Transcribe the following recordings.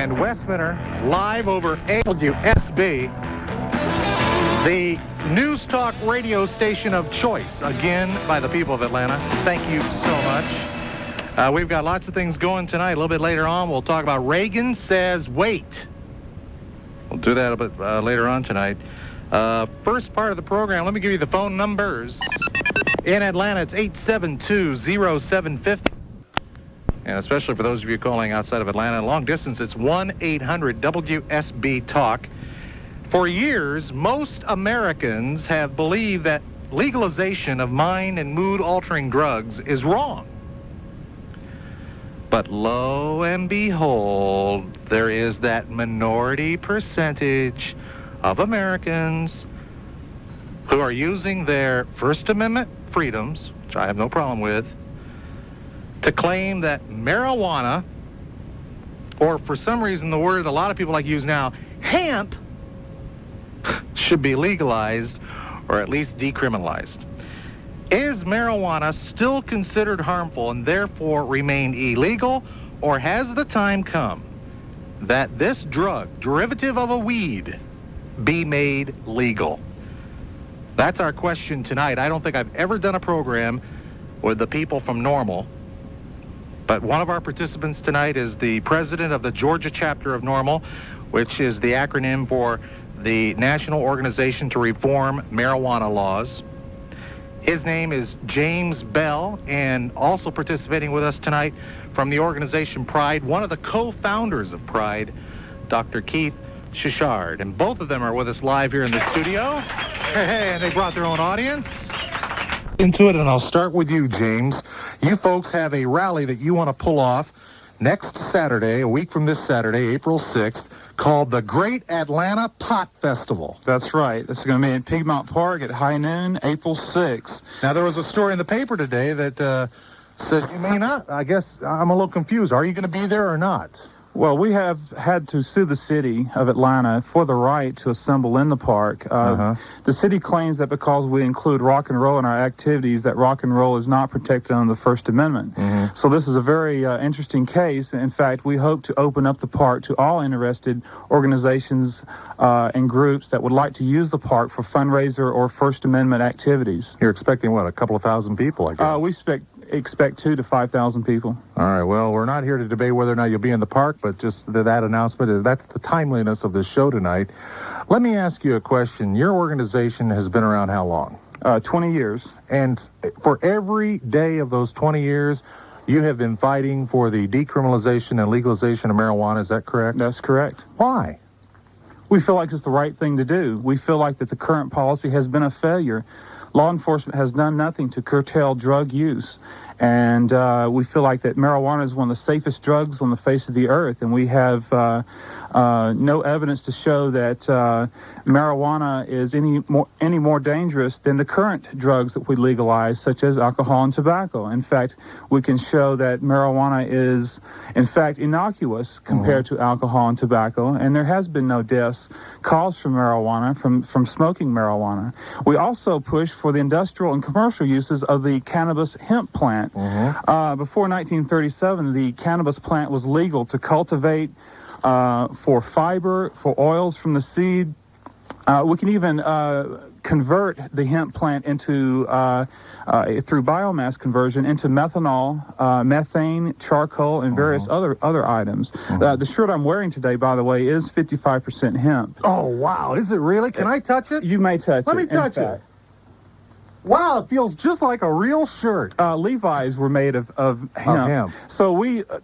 and Westminster live over WSB, the news talk radio station of choice, again, by the people of Atlanta. Thank you so much. We've got lots of things going tonight. A little bit later on, we'll talk about Reagan says wait. We'll do that a bit later on tonight. First part of the program, let me give you the phone numbers. In Atlanta, it's 872-0750. And especially for those of you calling outside of Atlanta, long distance, it's 1-800-WSB-TALK. For years, most Americans have believed that legalization of mind and mood-altering drugs is wrong. But lo and behold, there is that minority percentage of Americans who are using their First Amendment freedoms, which I have no problem with, to claim that marijuana, or for some reason the word a lot of people like to use now, hemp, should be legalized or at least decriminalized. Is marijuana still considered harmful and therefore remain illegal, or has the time come that this drug, derivative of a weed, be made legal? That's our question tonight. I don't think I've ever done a program with the people from NORML, but one of our participants tonight is the president of the Georgia chapter of NORML, which is the acronym for the National Organization to Reform Marijuana Laws. His name is James Bell, and also participating with us tonight from the organization Pride, one of the co-founders of Pride, Dr. Keith Shishard. And both of them are with us live here in the studio. Hey, and they brought their own audience into it, and I'll start with you, James. You folks have a rally that you want to pull off next Saturday, a week from this Saturday, April 6th, called the Great Atlanta Pot Festival. That's right. This is going to be in Piedmont Park at high noon, April 6th. Now, there was a story in the paper today that said you may not. I guess I'm a little confused. Are you going to be there or not? Well, we have had to sue the city of Atlanta for the right to assemble in the park. The city claims that because we include rock and roll in our activities, that rock and roll is not protected under the First Amendment. So this is a very interesting case. In fact, we hope to open up the park to all interested organizations and groups that would like to use the park for fundraiser or First Amendment activities. You're expecting, what, a couple of thousand people, I guess? We expect 2,000 to 5,000 people. All right, well, we're not here to debate whether or not you'll be in the park, but just that announcement, that's the timeliness of this show tonight. Let me ask you a question. Your organization has been around how long? 20 years. And for every day of those 20 years, you have been fighting for the decriminalization and legalization of marijuana, is that correct? That's correct. Why? We feel like it's the right thing to do. We feel like that the current policy has been a failure. Law enforcement has done nothing to curtail drug use. And we feel like that marijuana is one of the safest drugs on the face of the earth. And we have no evidence to show that marijuana is any more dangerous than the current drugs that we legalize, such as alcohol and tobacco. In fact, we can show that marijuana is, in fact, innocuous compared to alcohol and tobacco. And there has been no deaths caused from marijuana, from smoking marijuana. We also push for the industrial and commercial uses of the cannabis hemp plant. Before 1937, the cannabis plant was legal to cultivate for fiber, for oils from the seed. We can even convert the hemp plant into, through biomass conversion, into methanol, methane, charcoal, and various other items. The shirt I'm wearing today, by the way, is 55% hemp. Oh, wow. Is it really? Can I touch it? You may touch it. Let me touch it. Wow, it feels just like a real shirt. Levi's were made of hemp. So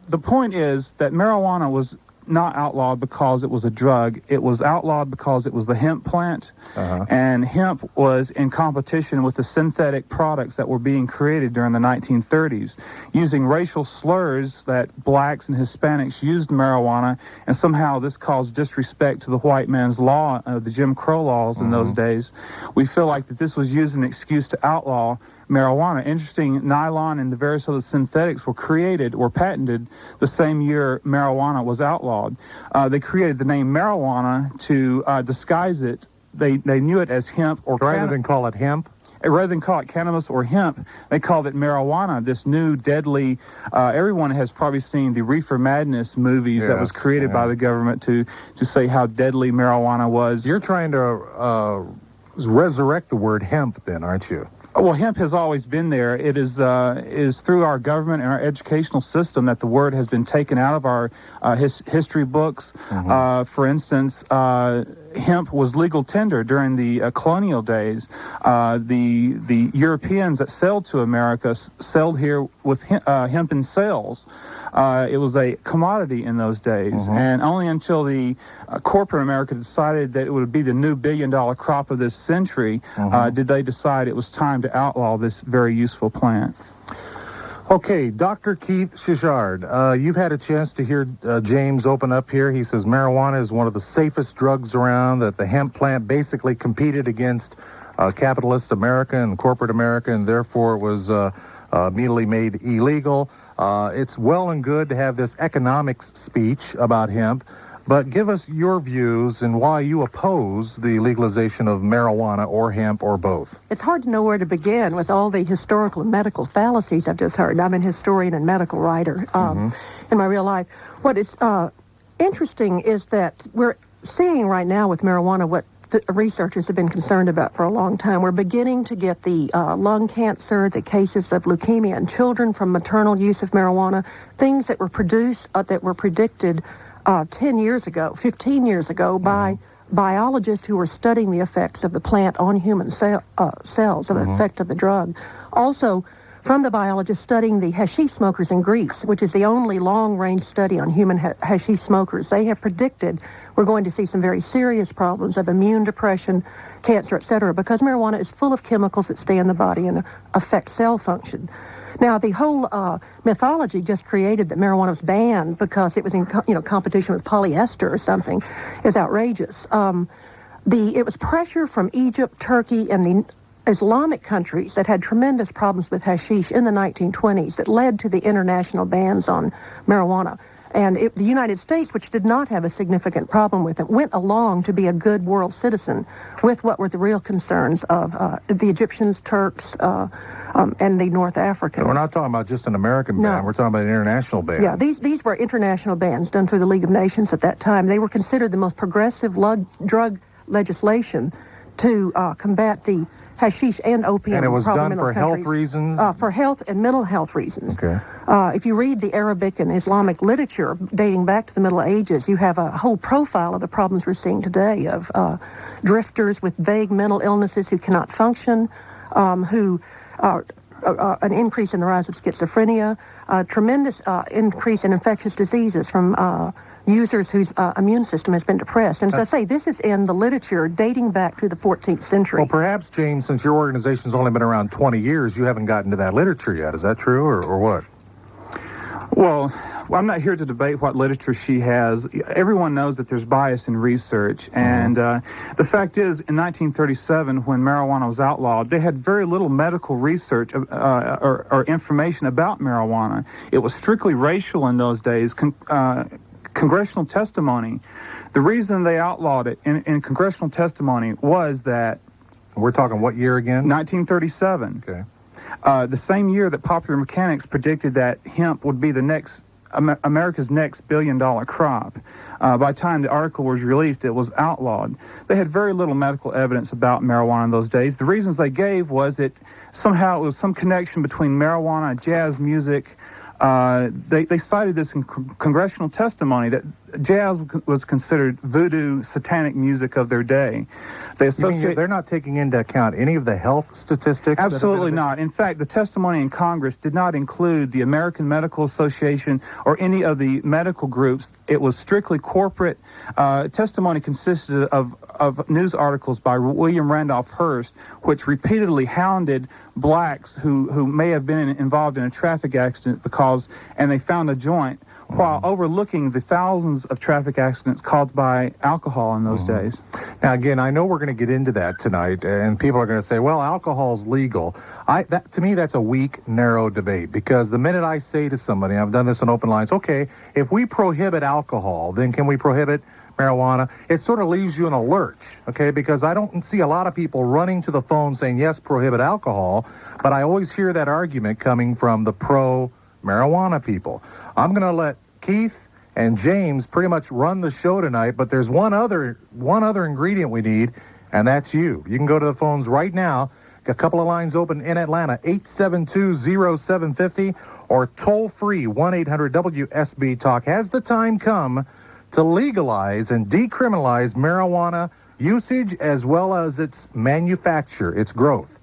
the point is that marijuana was not outlawed because it was a drug. It was outlawed because it was the hemp plant, and hemp was in competition with the synthetic products that were being created during the 1930s, using racial slurs that blacks and Hispanics used marijuana, and somehow this caused disrespect to the white man's law, the Jim Crow laws in those days. We feel like that this was used as an excuse to outlaw marijuana. Interesting, nylon and the various other synthetics were patented the same year marijuana was outlawed. They created the name marijuana to disguise it. They knew it as hemp or rather than call it hemp. rather than call it cannabis or hemp, they called it marijuana, this new deadly, everyone has probably seen the Reefer Madness movies that was created by the government to say how deadly marijuana was. You're trying to resurrect the word hemp then, aren't you? Well, hemp has always been there. It is through our government and our educational system that the word has been taken out of our history books. For instance, hemp was legal tender during the colonial days. The Europeans that sailed to America sailed here with hempen sails. It was a commodity in those days, and only until the corporate America decided that it would be the new billion-dollar crop of this century did they decide it was time to outlaw this very useful plant. Okay, Dr. Keith Shishard, you've had a chance to hear James open up here. He says marijuana is one of the safest drugs around, that the hemp plant basically competed against capitalist America and corporate America, and therefore it was immediately made illegal. It's well and good to have this economics speech about hemp, but give us your views and why you oppose the legalization of marijuana or hemp or both. It's hard to know where to begin with all the historical and medical fallacies I've just heard. I'm a historian and medical writer in my real life. What is interesting is that we're seeing right now with marijuana what the researchers have been concerned about for a long time. We're beginning to get the lung cancer, the cases of leukemia in children from maternal use of marijuana, things that were produced, that were predicted 10 years ago, 15 years ago by biologists who were studying the effects of the plant on human cells, of the effect of the drug. Also, from the biologists studying the hashish smokers in Greece, which is the only long-range study on human hashish smokers, they have predicted we're going to see some very serious problems of immune depression, cancer, etc., because marijuana is full of chemicals that stay in the body and affect cell function. Now, the whole mythology just created that marijuana was banned because it was in competition with polyester or something is outrageous. It was pressure from Egypt, Turkey, and the Islamic countries that had tremendous problems with hashish in the 1920s that led to the international bans on marijuana. And the United States, which did not have a significant problem with it, went along to be a good world citizen with what were the real concerns of the Egyptians, Turks, and the North Africans. So we're not talking about just an American ban. We're talking about an international ban. Yeah, these were international bans done through the League of Nations at that time. They were considered the most progressive drug legislation to combat the hashish and opium. And it was done for countries. health reasons? For health and mental health reasons. Okay. If you read the Arabic and Islamic literature dating back to the Middle Ages, you have a whole profile of the problems we're seeing today of drifters with vague mental illnesses who cannot function, an increase in the rise of schizophrenia, tremendous increase in infectious diseases from users whose immune system has been depressed. And as I say, this is in the literature dating back to the 14th century. Well, perhaps, James, since your organization's only been around 20 years, you haven't gotten to that literature yet. Is that true, or what? Well, I'm not here to debate what literature she has. Everyone knows that there's bias in research, and the fact is, in 1937, when marijuana was outlawed, they had very little medical research or information about marijuana. It was strictly racial in those days. Congressional testimony. The reason they outlawed it in congressional testimony was that... We're talking what year again? 1937. Okay. The same year that Popular Mechanics predicted that hemp would be the next America's next billion-dollar crop. By the time the article was released, it was outlawed. They had very little medical evidence about marijuana in those days. The reasons they gave was that somehow it was some connection between marijuana, jazz music. They cited this in congressional testimony that jazz was considered voodoo, satanic music of their day. They're not taking into account any of the health statistics? Absolutely not. In fact, the testimony in Congress did not include the American Medical Association or any of the medical groups. It was strictly corporate. Testimony consisted of news articles by William Randolph Hearst, which repeatedly hounded blacks who may have been involved in a traffic accident and they found a joint, while overlooking the thousands of traffic accidents caused by alcohol in those days. Now, again, I know we're going to get into that tonight, and people are going to say, well, alcohol's legal. To me, that's a weak, narrow debate, because the minute I say to somebody, I've done this on open lines, okay, if we prohibit alcohol, then can we prohibit marijuana, it sort of leaves you in a lurch, okay? Because I don't see a lot of people running to the phone saying, yes, prohibit alcohol, but I always hear that argument coming from the pro-marijuana people. I'm going to let Keith and James pretty much run the show tonight, but there's one other ingredient we need, and that's you. You can go to the phones right now. A couple of lines open in Atlanta, 872-0750, or toll-free 1-800-WSB-TALK. Has the time come to legalize and decriminalize marijuana usage as well as its manufacture, its growth?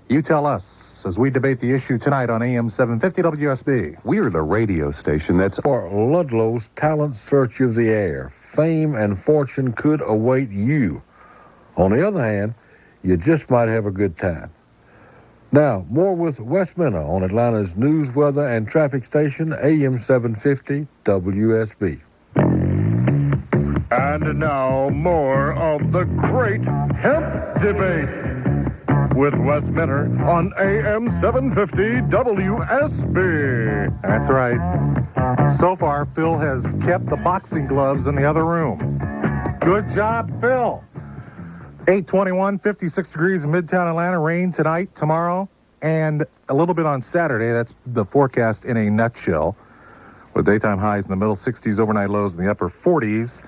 You tell us as we debate the issue tonight on AM-750 WSB. We're the radio station that's... For Ludlow's Talent Search of the Air, fame and fortune could await you. On the other hand, you just might have a good time. Now, more with Wes Minna on Atlanta's news, weather, and traffic station, AM-750 WSB. And now, more of the great hemp debate with Wes Minner on AM-750 WSB. That's right. So far, Phil has kept the boxing gloves in the other room. Good job, Phil. 821, 56 degrees in Midtown Atlanta. Rain tonight, tomorrow, and a little bit on Saturday. That's the forecast in a nutshell, with daytime highs in the middle 60s, overnight lows in the upper 40s.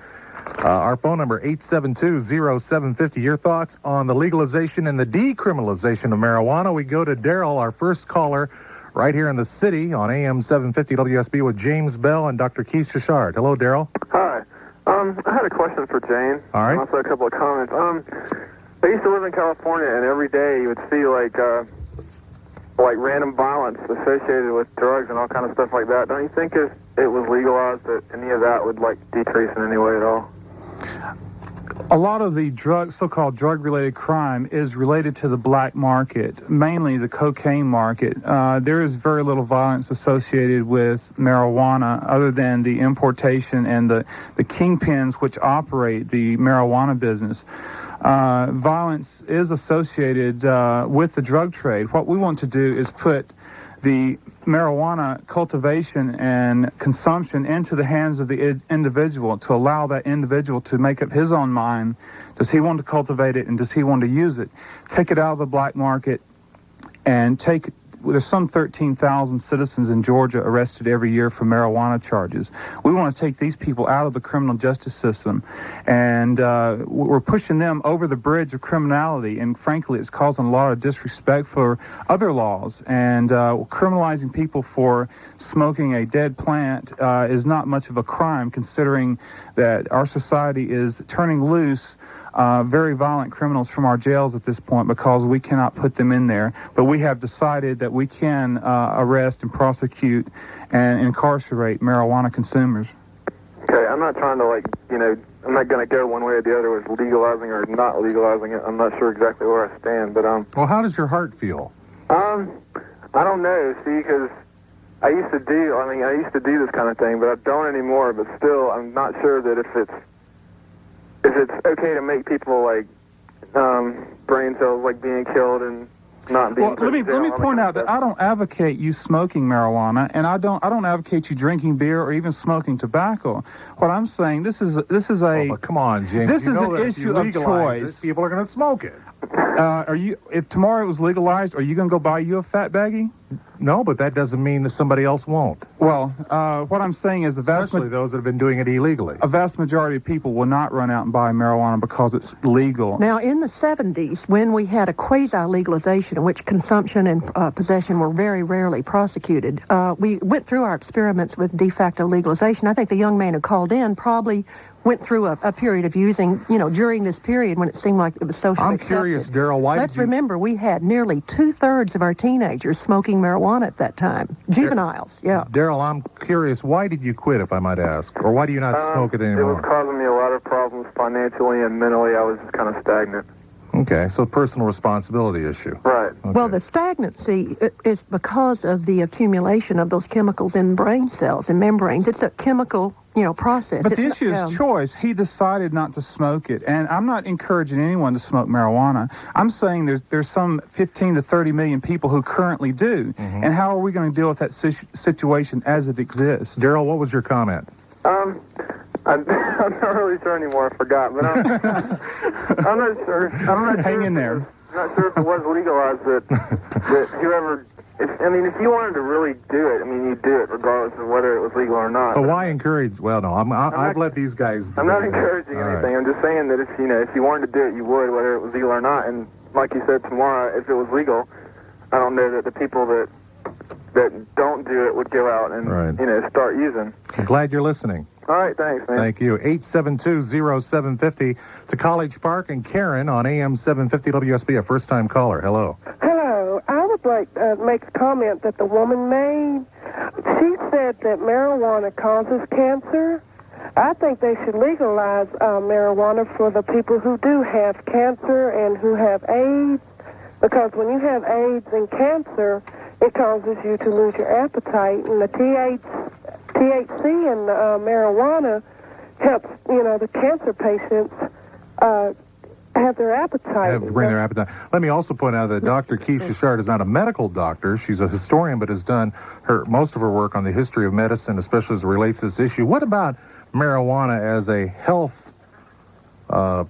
Our phone number, 872-0750. Your thoughts on the legalization and the decriminalization of marijuana. We go to Darryl, our first caller, right here in the city on AM-750 WSB with James Bell and Dr. Keith Shishard. Hello, Darryl. Hi. I had a question for Jane. All right. And also a couple of comments. I used to live in California, and every day you would see like random violence associated with drugs and all kind of stuff like that. Don't you think if it was legalized that any of that would like decrease in any way at all? A lot of the so-called drug-related crime is related to the black market, mainly the cocaine market. There is very little violence associated with marijuana other than the importation and the kingpins which operate the marijuana business. Violence is associated with the drug trade. What we want to do is put the marijuana cultivation and consumption into the hands of the individual, to allow that individual to make up his own mind. Does he want to cultivate it, and does he want to use it? Take it out of the black market, and there's some 13,000 citizens in Georgia arrested every year for marijuana charges. We want to take these people out of the criminal justice system, and we're pushing them over the bridge of criminality, and frankly, it's causing a lot of disrespect for other laws, and criminalizing people for smoking a dead plant is not much of a crime, considering that our society is turning loose very violent criminals from our jails at this point because we cannot put them in there. But we have decided that we can arrest and prosecute and incarcerate marijuana consumers. Okay, I'm not trying to I'm not going to go one way or the other with legalizing or not legalizing it. I'm not sure exactly where I stand, but Well, how does your heart feel? I don't know. See, because I used to do this kind of thing, but I don't anymore. But still, I'm not sure that if it's okay to make people brain cells being killed and not being. Well, let me point out that I don't advocate you smoking marijuana, and I don't advocate you drinking beer or even smoking tobacco. What I'm saying, this is a. But come on, James. This is an issue of choice. People are going to smoke it. If tomorrow it was legalized, are you going to go buy you a fat baggie? No, but that doesn't mean that somebody else won't. Well, what I'm saying is especially those that have been doing it illegally. A vast majority of people will not run out and buy marijuana because it's legal. Now, in the 70s, when we had a quasi-legalization in which consumption and possession were very rarely prosecuted, we went through our experiments with de facto legalization. I think the young man who called in probably went through a period of using, during this period when it seemed like it was socially accepted. I'm curious, Darryl, why Let's remember, we had nearly 2/3 of our teenagers smoking marijuana at that time. Juveniles, yeah. Darryl, I'm curious, why did you quit, if I might ask? Or why do you not smoke it anymore? It was causing me a lot of problems financially and mentally. I was just kind of stagnant. Okay, so personal responsibility issue. Right. Okay. Well, the stagnancy is because of the accumulation of those chemicals in brain cells and membranes. It's a chemical, process. But the issue is choice. He decided not to smoke it, and I'm not encouraging anyone to smoke marijuana. I'm saying there's some 15 to 30 million people who currently do, and how are we going to deal with that situation as it exists? Darryl, what was your comment? I'm not really sure anymore. I forgot, but I'm not sure. Hang in there. I'm not sure if it was legalized that whoever. If you wanted to really do it, you'd do it regardless of whether it was legal or not. But why encourage? Well, no, I've let these guys. I'm not encouraging anything. Right. I'm just saying that if you wanted to do it, you would, whether it was legal or not. And like you said, tomorrow, if it was legal, I don't know that the people that don't do it would go out and start using. I'm glad you're listening. All right, thanks, man. Thank you. 872-0750 to College Park and Karen on AM-750 WSB, a first-time caller. Hello. Hello. I would like to make a comment that the woman made. She said that marijuana causes cancer. I think they should legalize marijuana for the people who do have cancer and who have AIDS, because when you have AIDS and cancer, it causes you to lose your appetite, and the THC in marijuana helps, the cancer patients have their appetite. Bring their appetite. Let me also point out that Dr. Keith Shishard is not a medical doctor. She's a historian, but has done most of her work on the history of medicine, especially as it relates to this issue. What about marijuana as a health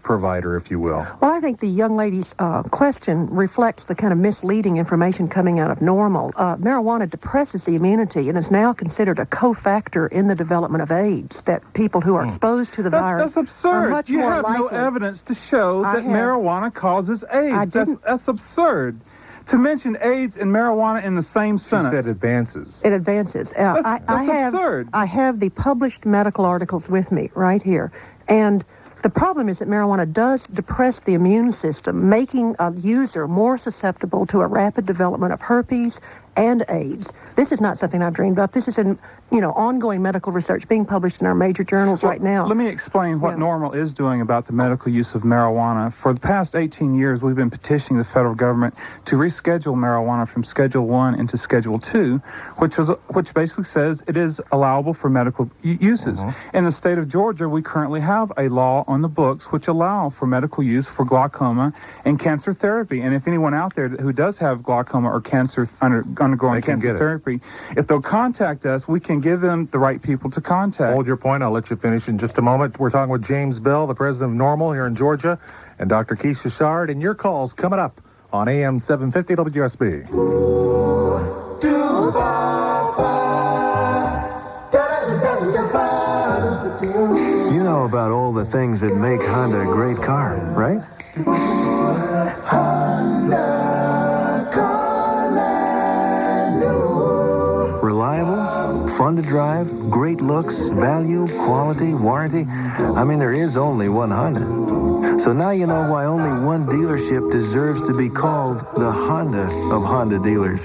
provider, if you will? Well, I think the young lady's question reflects the kind of misleading information coming out of NORML. Marijuana depresses the immunity and is now considered a cofactor in the development of AIDS, that people who are exposed to the virus That's absurd. are much You more have likely. no evidence to show that marijuana causes AIDS. That's absurd. To mention AIDS and marijuana in the same sentence. She said advances. It advances. That's absurd. I have the published medical articles with me right here. And the problem is that marijuana does depress the immune system, making a user more susceptible to a rapid development of herpes and AIDS. This is not something I've dreamed up. This is in, ongoing medical research being published in our major journals right now. Let me explain what NORML is doing about the medical use of marijuana. For the past 18 years, we've been petitioning the federal government to reschedule marijuana from Schedule 1 into Schedule 2, which basically says it is allowable for medical uses. In the state of Georgia, we currently have a law on the books which allow for medical use for glaucoma and cancer therapy. And if anyone out there who does have glaucoma or cancer undergoing cancer therapy, if they'll contact us, we can give them the right people to contact. Hold your point. I'll let you finish in just a moment. We're talking with James Bell, the president of NORML here in Georgia, and Dr. Keith Shishard, and your calls coming up on AM 750 WSB. You know about all the things that make Honda a great car, right? Reliable, fun to drive, great looks, value, quality, warranty. There is only one Honda. So now you know why only one dealership deserves to be called the Honda of Honda dealers.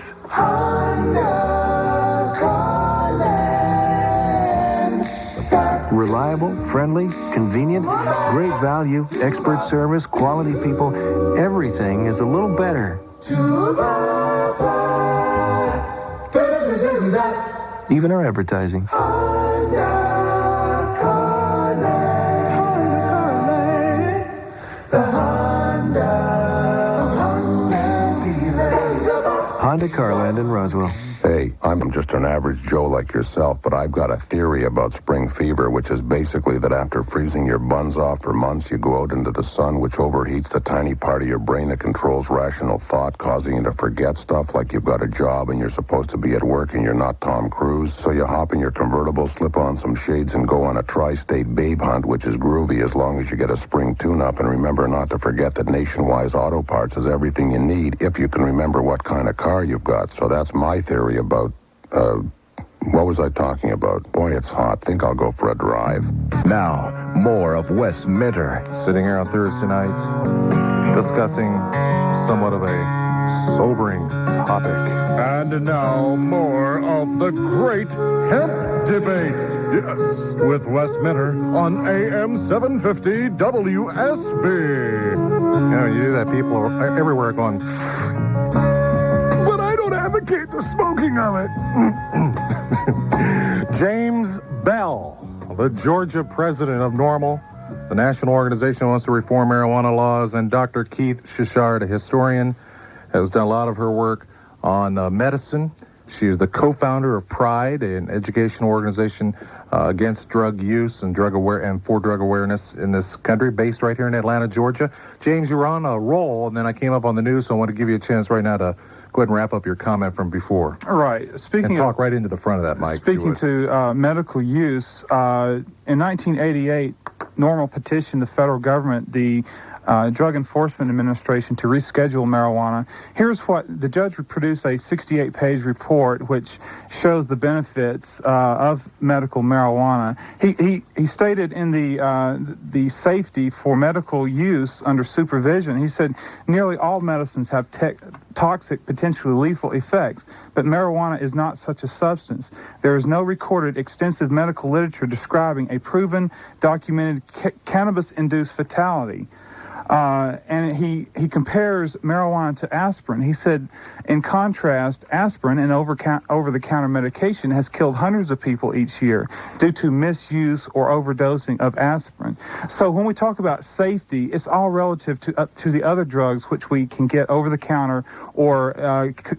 Reliable, friendly, convenient, great value, expert service, quality people. Everything is a little better. Even our advertising. Honda Carland in Roswell. Hey, I'm just an average Joe like yourself, but I've got a theory about spring fever, which is basically that after freezing your buns off for months, you go out into the sun, which overheats the tiny part of your brain that controls rational thought, causing you to forget stuff like you've got a job and you're supposed to be at work and you're not Tom Cruise. So you hop in your convertible, slip on some shades, and go on a tri-state babe hunt, which is groovy as long as you get a spring tune-up. And remember not to forget that Nationwide Auto Parts is everything you need if you can remember what kind of car you've got. So that's my theory about, what was I talking about? Boy, it's hot. Think I'll go for a drive. Now, more of Wes Minter. Sitting here on Thursday night, discussing somewhat of a sobering topic. And now, more of the great hemp debate. Yes, with Wes Minter on AM 750 WSB. You do that, people are everywhere going... Advocate the smoking of it. James Bell, the Georgia president of NORML, the national organization that wants to reform marijuana laws, and Dr. Keith Shishard, a historian, has done a lot of her work on medicine. She is the co-founder of PRIDE, an educational organization against drug use and for drug awareness in this country, based right here in Atlanta, Georgia. James, you were on a roll, and then I came up on the news, so I want to give you a chance right now to go ahead and wrap up your comment from before. All right. And talk right into the front of that mic. Speaking to medical use, in 1988, NORML petitioned the federal government, the Drug Enforcement Administration, to reschedule marijuana. Here's what the judge would produce: a 68-page report which shows the benefits of medical marijuana. He stated in the safety for medical use under supervision. He said nearly all medicines have toxic, potentially lethal effects, but marijuana is not such a substance. There is no recorded extensive medical literature describing a proven, documented cannabis-induced fatality. And he compares marijuana to aspirin. He said, in contrast, aspirin, an over-the-counter medication, has killed hundreds of people each year due to misuse or overdosing of aspirin. So when we talk about safety, it's all relative to the other drugs which we can get over-the-counter,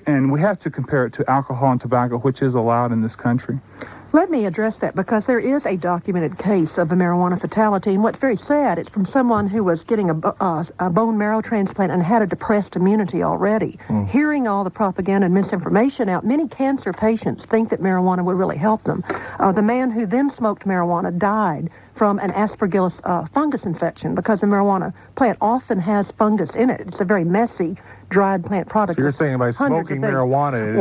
and we have to compare it to alcohol and tobacco, which is allowed in this country. Let me address that, because there is a documented case of a marijuana fatality, and what's very sad, it's from someone who was getting a bone marrow transplant and had a depressed immunity already. Hearing all the propaganda and misinformation out, many cancer patients think that marijuana would really help them. The man who then smoked marijuana died from an aspergillus fungus infection, because the marijuana plant often has fungus in it. It's a very messy, dried plant product. So you're saying by smoking marijuana,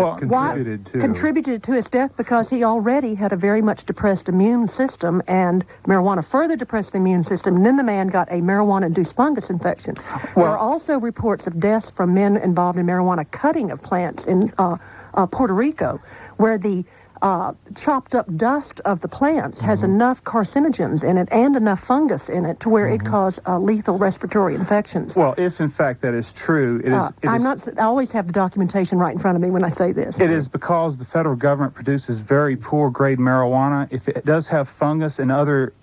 it contributed to his death, because he already had a very much depressed immune system, and marijuana further depressed the immune system, and then the man got a marijuana-induced fungus infection. There are also reports of deaths from men involved in marijuana cutting of plants in Puerto Rico, where the chopped up dust of the plants has enough carcinogens in it and enough fungus in it to where it caused lethal respiratory infections. Well, if in fact that is true, I always have the documentation right in front of me when I say this. It is because the federal government produces very poor grade marijuana. If it does have fungus and other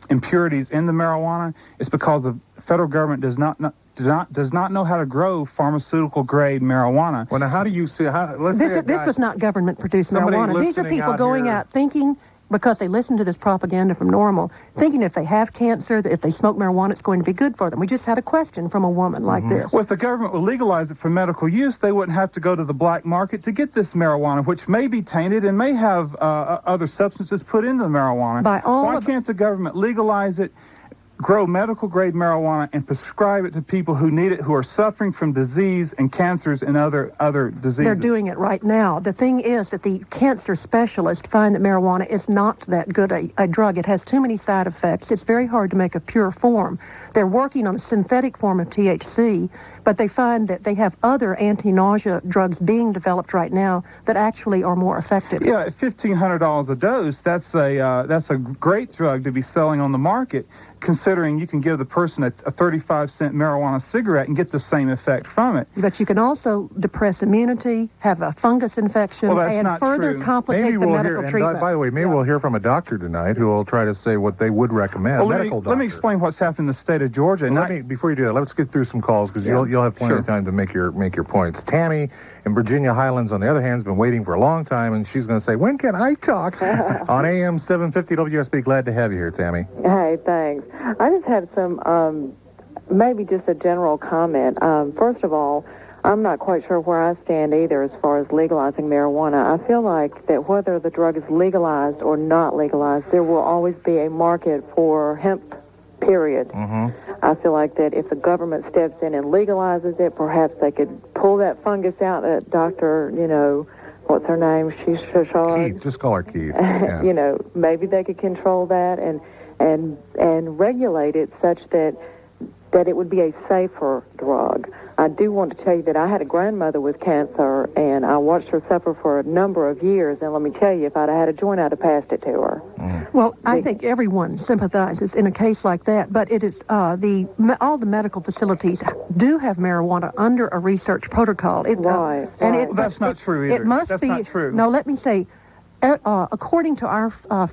impurities in the marijuana, it's because the federal government does not know how to grow pharmaceutical grade marijuana. Well, now how do you see? This was not government produced marijuana. These are people going out thinking, because they listen to this propaganda from NORML, thinking if they have cancer, that if they smoke marijuana, it's going to be good for them. We just had a question from a woman like this. Well, if the government would legalize it for medical use, they wouldn't have to go to the black market to get this marijuana, which may be tainted and may have other substances put into the marijuana. Why can't the government legalize it, grow medical-grade marijuana, and prescribe it to people who need it, who are suffering from disease and cancers and other diseases? They're doing it right now. The thing is that the cancer specialists find that marijuana is not that good a drug. It has too many side effects. It's very hard to make a pure form. They're working on a synthetic form of THC, but they find that they have other anti-nausea drugs being developed right now that actually are more effective. Yeah, at $1,500 a dose, that's a great drug to be selling on the market, considering you can give the person a 35-cent marijuana cigarette and get the same effect from it. But you can also depress immunity, have a fungus infection, and further complicate the medical treatment. By the way, maybe we'll hear from a doctor tonight who will try to say what they would recommend. Well, let me explain what's happened in the state of Georgia. Well, before you do that, let's get through some calls, because you'll have plenty of time to make your points. Tammy in Virginia Highlands, on the other hand, has been waiting for a long time, and she's going to say, when can I talk? On AM-750 WSB. Glad to have you here, Tammy. Hey, thanks. I just had some, maybe just a general comment. First of all, I'm not quite sure where I stand either as far as legalizing marijuana. I feel like that whether the drug is legalized or not legalized, there will always be a market for hemp, period. I feel like that if the government steps in and legalizes it, perhaps they could pull that fungus out that Dr., what's her name? She's Shashard. Keith. Just call her Keith. Yeah. Maybe they could control that and regulate it such that it would be a safer drug. I do want to tell you that I had a grandmother with cancer, and I watched her suffer for a number of years, and let me tell you, if I'd had a joint, I'd have passed it to her. Well, I think everyone sympathizes in a case like that, but it is all the medical facilities do have marijuana under a research protocol. Right. And that's not true either. It must that's be. Not true. No, let me say, according to our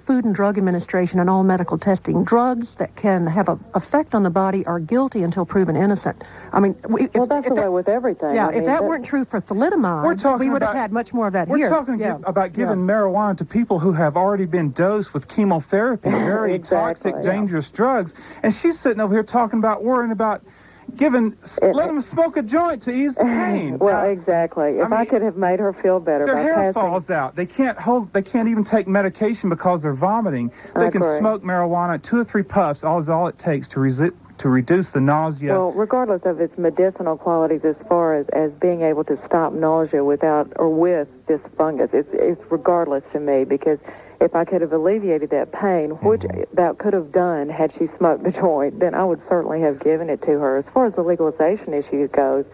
Food and Drug Administration and all medical testing, drugs that can have an effect on the body are guilty until proven innocent. I mean, that's the way with everything. Yeah, I mean, if that weren't true for thalidomide, we would have had much more of that here. We're talking about giving marijuana to people who have already been dosed with chemotherapy, very Exactly, toxic, dangerous drugs. And she's sitting over here talking about worrying about let them smoke a joint to ease the pain. Well, exactly. If I could have made her feel better their by hair passing... falls out. They can't even take medication because they're vomiting. They can smoke marijuana, 2 or 3 puffs, all it takes to reduce the nausea. Well, regardless of its medicinal qualities as far as being able to stop nausea without or with this fungus, it's regardless to me, because if I could have alleviated that pain, which that could have done had she smoked the joint, then I would certainly have given it to her. As far as the legalization issue goes,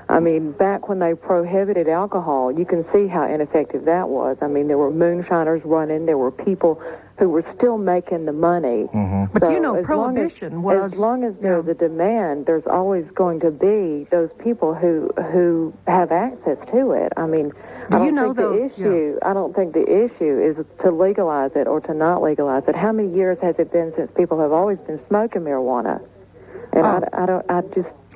I mean, back when they prohibited alcohol, you can see how ineffective that was. I mean, there were moonshiners running. There were people who were still making the money. But So prohibition as long as there's a demand, there's always going to be those people who have access to it. I mean, I don't think the issue is to legalize it or to not legalize it. How many years has it been since people have always been smoking marijuana? And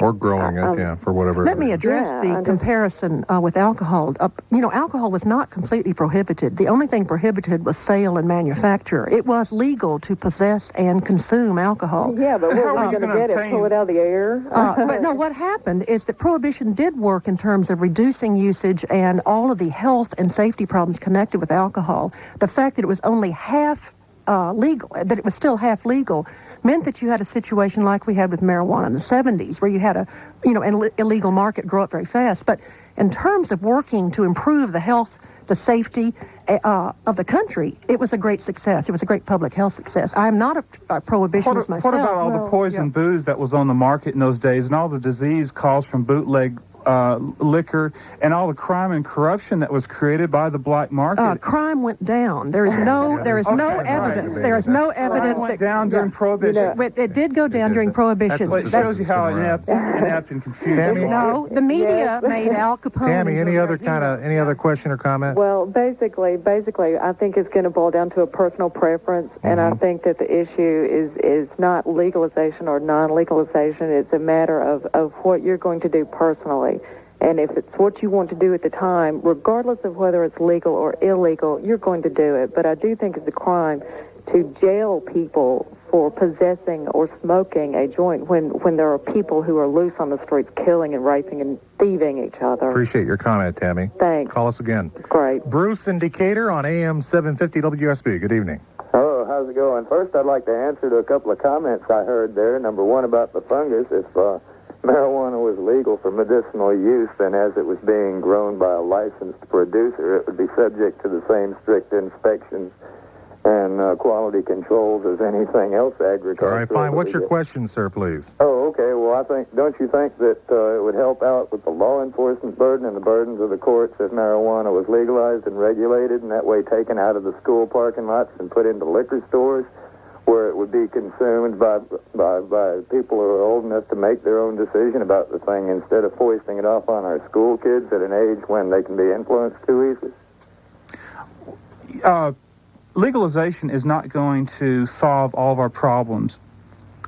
Or growing it, for whatever. Let me address the comparison with alcohol. Alcohol was not completely prohibited. The only thing prohibited was sale and manufacture. It was legal to possess and consume alcohol. Yeah, but where are we going to get it? Pull it out of the air? But no, what happened is that prohibition did work in terms of reducing usage and all of the health and safety problems connected with alcohol. The fact that it was only half legal, that it was still half legal, meant that you had a situation like we had with marijuana in the 70s, where you had an illegal market grow up very fast. But in terms of working to improve the health, the safety of the country, it was a great success. It was a great public health success. I'm not a prohibitionist myself. What about all the poison booze that was on the market in those days, and all the disease caused from bootleg liquor, and all the crime and corruption that was created by the black market? Crime went down. There is no evidence. There is no evidence. It went down during Prohibition. It did go down during Prohibition. That shows you how inept and confused. Tammy? No, the media made Al Capone. Tammy, any other question or comment? Well, basically, I think it's going to boil down to a personal preference, and I think that the issue is not legalization or non-legalization. It's a matter of what you're going to do personally. And if it's what you want to do at the time, regardless of whether it's legal or illegal, you're going to do it. But I do think it's a crime to jail people for possessing or smoking a joint when there are people who are loose on the streets killing and raping and thieving each other. Appreciate your comment, Tammy. Thanks. Call us again. Great. Bruce in Decatur on AM-750 WSB. Good evening. Hello, how's it going? First, I'd like to answer to a couple of comments I heard there. Number one, about the fungus. If marijuana was legal for medicinal use, then as it was being grown by a licensed producer, it would be subject to the same strict inspections and quality controls as anything else agricultural. All right, fine. What's your question, sir, please? Oh, okay. Well, don't you think that it would help out with the law enforcement burden and the burdens of the courts if marijuana was legalized and regulated, and that way taken out of the school parking lots and put into liquor stores, where it would be consumed by people who are old enough to make their own decision about the thing, instead of foisting it off on our school kids at an age when they can be influenced too easily? Legalization is not going to solve all of our problems.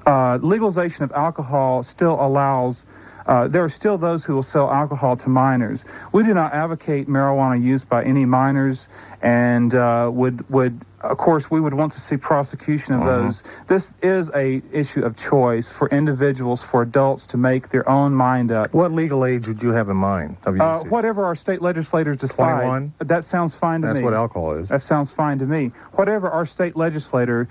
Legalization of alcohol still allows, there are still those who will sell alcohol to minors. We do not advocate marijuana use by any minors, and of course, we would want to see prosecution of those. This is a issue of choice for individuals, for adults to make their own mind up. What legal age would you have in mind? Whatever our state legislators decide. 21? That sounds fine to me. That's what alcohol is. That sounds fine to me. Whatever our state legislators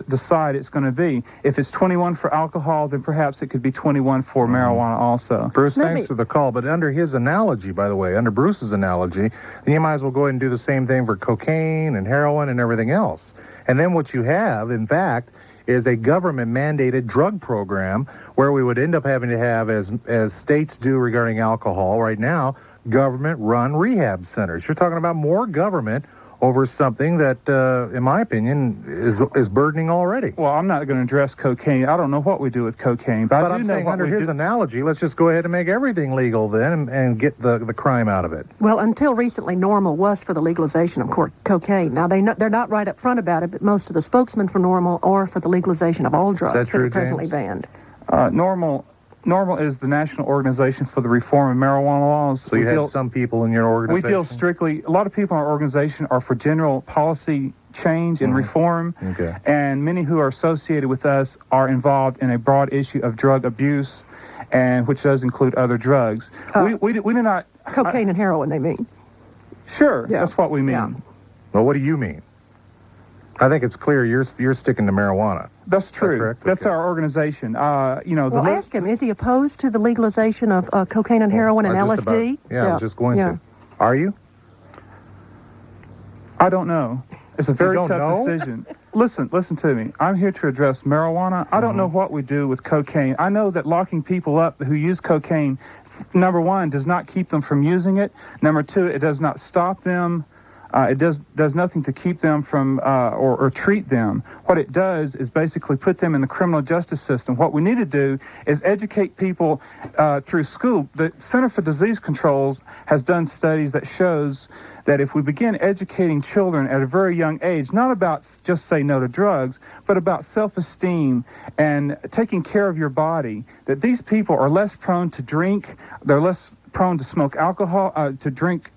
decide it's going to be. If it's 21 for alcohol, then perhaps it could be 21 for marijuana also. Bruce, thanks for the call. But under his analogy, by the way, under Bruce's analogy, then you might as well go ahead and do the same thing for cocaine and heroin and everything else. And then what you have, in fact, is a government-mandated drug program where we would end up having to have, as states do regarding alcohol right now, government-run rehab centers. You're talking about more government over something that, in my opinion, is burdening already. Well, I'm not going to address cocaine. I don't know what we do with cocaine, but I do I'm know saying what under we his do. analogy, let's just go ahead and make everything legal then and get the crime out of it. Well, until recently, NORML was for the legalization of cocaine. Now, they're not right up front about it, but most of the spokesmen for NORML are for the legalization of all drugs that true, are presently James? banned. NORML is the National Organization for the Reform of Marijuana Laws. So you had some people in your organization? We deal strictly, a lot of people in our organization are for general policy change and reform, and many who are associated with us are involved in a broad issue of drug abuse, and which does include other drugs. We do not... Cocaine and heroin, they mean. Sure, that's what we mean. Yeah. Well, what do you mean? I think it's clear you're sticking to marijuana. That's true. That's correct? That's Okay. our organization. Well, ask him, is he opposed to the legalization of cocaine and heroin and LSD? I'm just going to. Are you? I don't know. It's a very don't tough know? decision. Listen to me. I'm here to address marijuana. I don't know what we do with cocaine. I know that locking people up who use cocaine, number one, does not keep them from using it. Number two, it does not stop them. It does nothing to keep them from or treat them. What it does is basically put them in the criminal justice system. What we need to do is educate people through school. The Center for Disease Control has done studies that shows that if we begin educating children at a very young age, not about just say no to drugs, but about self-esteem and taking care of your body, that these people are less prone to drink, they're less prone to smoke alcohol, to drink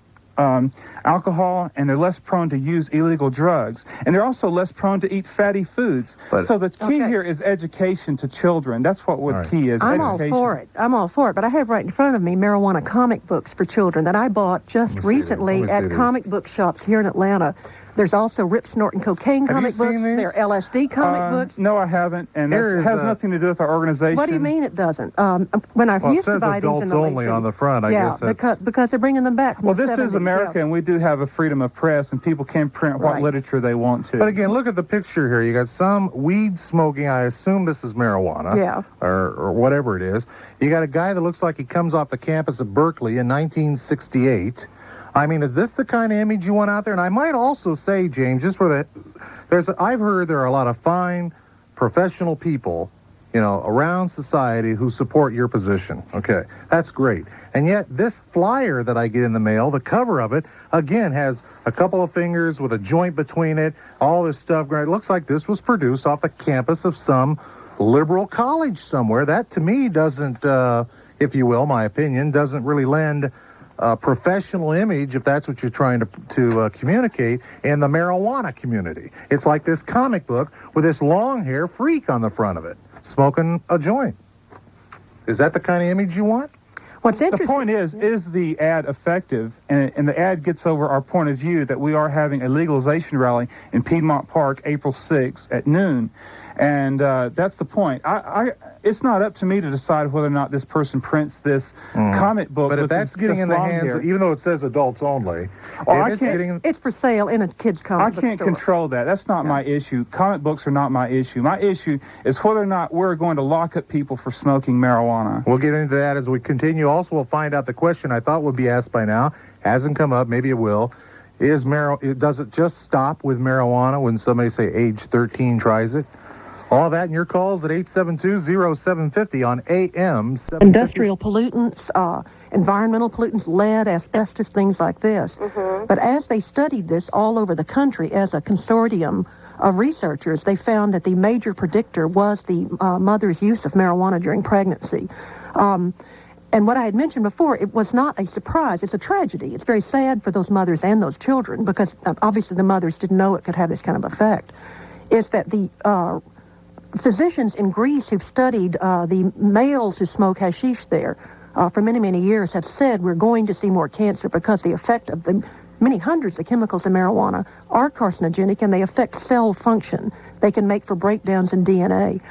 alcohol, and they're less prone to use illegal drugs. And they're also less prone to eat fatty foods. So the key here is education to children. That's what the key is, I'm education. I'm all for it. But I have right in front of me marijuana comic books for children that I bought just recently at comic book shops here in Atlanta. There's also Rip Snorting Cocaine comic books. There are LSD comic books. No, I haven't, and it has nothing to do with our organization. What do you mean it doesn't? When I used to buy these in the only on the front, I guess that's... because they're bringing them back from Well, the this 70s, is America, and we do have a freedom of press, and people can print what literature they want to. But again, look at the picture here. You got some weed smoking. I assume this is marijuana, or whatever it is. You got a guy that looks like he comes off the campus of Berkeley in 1968. I mean, is this the kind of image you want out there? And I might also say, James, just for that, I've heard there are a lot of fine, professional people, around society who support your position. Okay, that's great. And yet, this flyer that I get in the mail, the cover of it, again, has a couple of fingers with a joint between it, all this stuff. It looks like this was produced off the campus of some liberal college somewhere. That, to me, doesn't, if you will, my opinion, doesn't really lend professional image, if that's what you're trying to communicate, in the marijuana community. It's like this comic book with this long-hair freak on the front of it, smoking a joint. Is that the kind of image you want? What's interesting... The point is the ad effective? And the ad gets over our point of view that we are having a legalization rally in Piedmont Park April 6th at noon. And that's the point. It's not up to me to decide whether or not this person prints this comic book. But if that's getting in the hands, even though it says adults only, it's for sale in a kid's comic book store. I can't control that. That's not my issue. Comic books are not my issue. My issue is whether or not we're going to lock up people for smoking marijuana. We'll get into that as we continue. Also, we'll find out the question I thought would be asked by now. Hasn't come up. Maybe it will. Does it just stop with marijuana when somebody, say, age 13 tries it? All that in your calls at 872-0750 on AM-750. Industrial pollutants, environmental pollutants, lead, asbestos, things like this. But as they studied this all over the country as a consortium of researchers, they found that the major predictor was the mother's use of marijuana during pregnancy. And what I had mentioned before, it was not a surprise. It's a tragedy. It's very sad for those mothers and those children because obviously the mothers didn't know it could have this kind of effect. Is that the physicians in Greece who've studied the males who smoke hashish there for many, many years have said we're going to see more cancer because the effect of the many hundreds of chemicals in marijuana are carcinogenic and they affect cell function. They can make for breakdowns in DNA.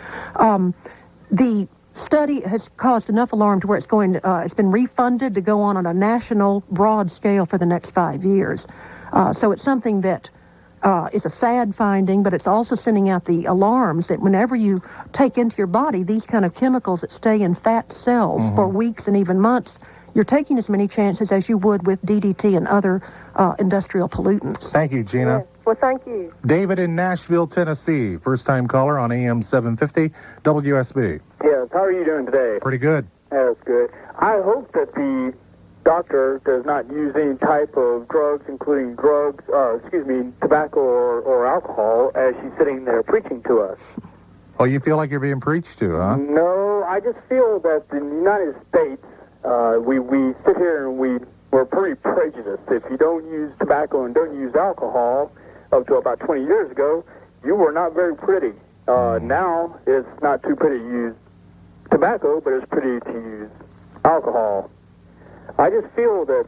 The study has caused enough alarm to where it's been refunded to go on a national broad scale for the next 5 years. So it's something that is a sad finding, but it's also sending out the alarms that whenever you take into your body these kind of chemicals that stay in fat cells for weeks and even months, you're taking as many chances as you would with DDT and other industrial pollutants. Thank you, Gina. Yes. Well, thank you. David in Nashville, Tennessee. First-time caller on AM-750 WSB. Yes, how are you doing today? Pretty good. That's good. I hope that the doctor does not use any type of drugs, including tobacco or alcohol, as she's sitting there preaching to us. Oh, you feel like you're being preached to, huh? No, I just feel that in the United States, we sit here and we're pretty prejudiced. If you don't use tobacco and don't use alcohol, up to about 20 years ago, you were not very pretty. Now, it's not too pretty to use tobacco, but it's pretty to use alcohol. I just feel that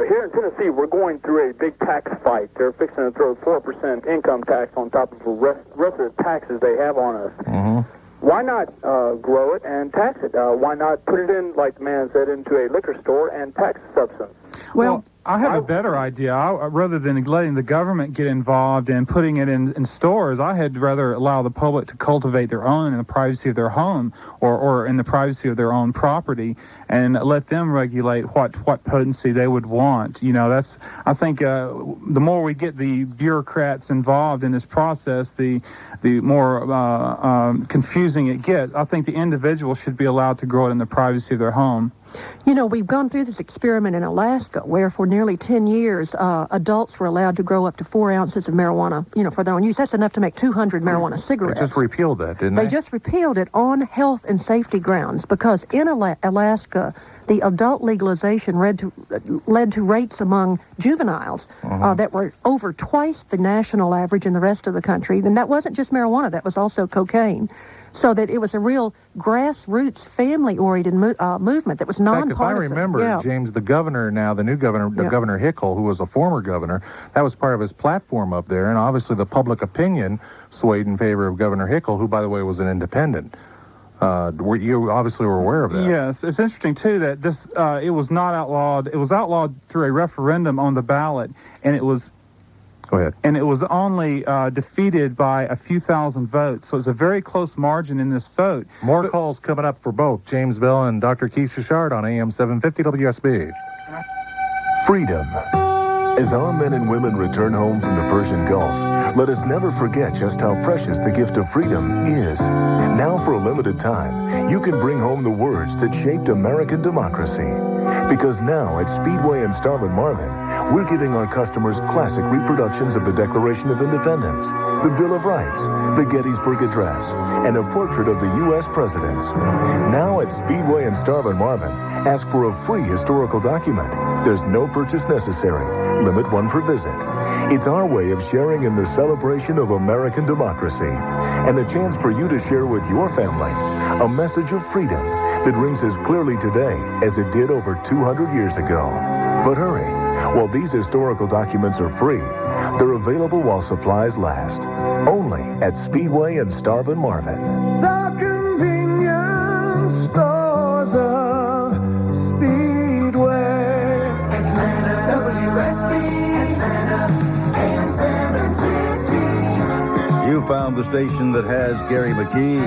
here in Tennessee, we're going through a big tax fight. They're fixing to throw 4% income tax on top of the rest of the taxes they have on us. Mm-hmm. Why not grow it and tax it? Why not put it in, like the man said, into a liquor store and tax the substance? Well, I have a better idea. Rather than letting the government get involved and putting it in stores, I had rather allow the public to cultivate their own in the privacy of their home or in the privacy of their own property and let them regulate what potency they would want. You know, I think the more we get the bureaucrats involved in this process, the more confusing it gets. I think the individual should be allowed to grow it in the privacy of their home. You know, we've gone through this experiment in Alaska where for nearly 10 years, adults were allowed to grow up to 4 ounces of marijuana, for their own use. That's enough to make 200 marijuana cigarettes. They just repealed that, didn't they? They just repealed it on health and safety grounds because in Alaska, the adult legalization led to rates among juveniles that were over twice the national average in the rest of the country. And that wasn't just marijuana, that was also cocaine. So that it was a real grassroots, family-oriented movement that was nonpartisan. In fact, if I remember, James, the governor now, the new governor, Governor Hickel, who was a former governor, that was part of his platform up there, and obviously the public opinion swayed in favor of Governor Hickel, who, by the way, was an independent. You obviously were aware of that. Yes, it's interesting, too, that this it was not outlawed. It was outlawed through a referendum on the ballot, and it was... Go ahead. And it was only defeated by a few thousand votes, so it's a very close margin in this vote. More calls coming up for both James Bell and Dr. Keith Shishard on AM-750 WSB. Freedom. As our men and women return home from the Persian Gulf, let us never forget just how precious the gift of freedom is. Now, for a limited time, you can bring home the words that shaped American democracy. Because now, at Speedway and Starvin Marvin, we're giving our customers classic reproductions of the Declaration of Independence, the Bill of Rights, the Gettysburg Address, and a portrait of the U.S. presidents. Now at Speedway and Starvin Marvin, ask for a free historical document. There's no purchase necessary. Limit one per visit. It's our way of sharing in the celebration of American democracy and the chance for you to share with your family a message of freedom that rings as clearly today as it did over 200 years ago. But hurry. While these historical documents are free, they're available while supplies last. Only at Speedway and Starvin Marvin. The convenience stores of Speedway. Atlanta, WSB, Atlanta, AM-750. You found the station that has Gary McKee.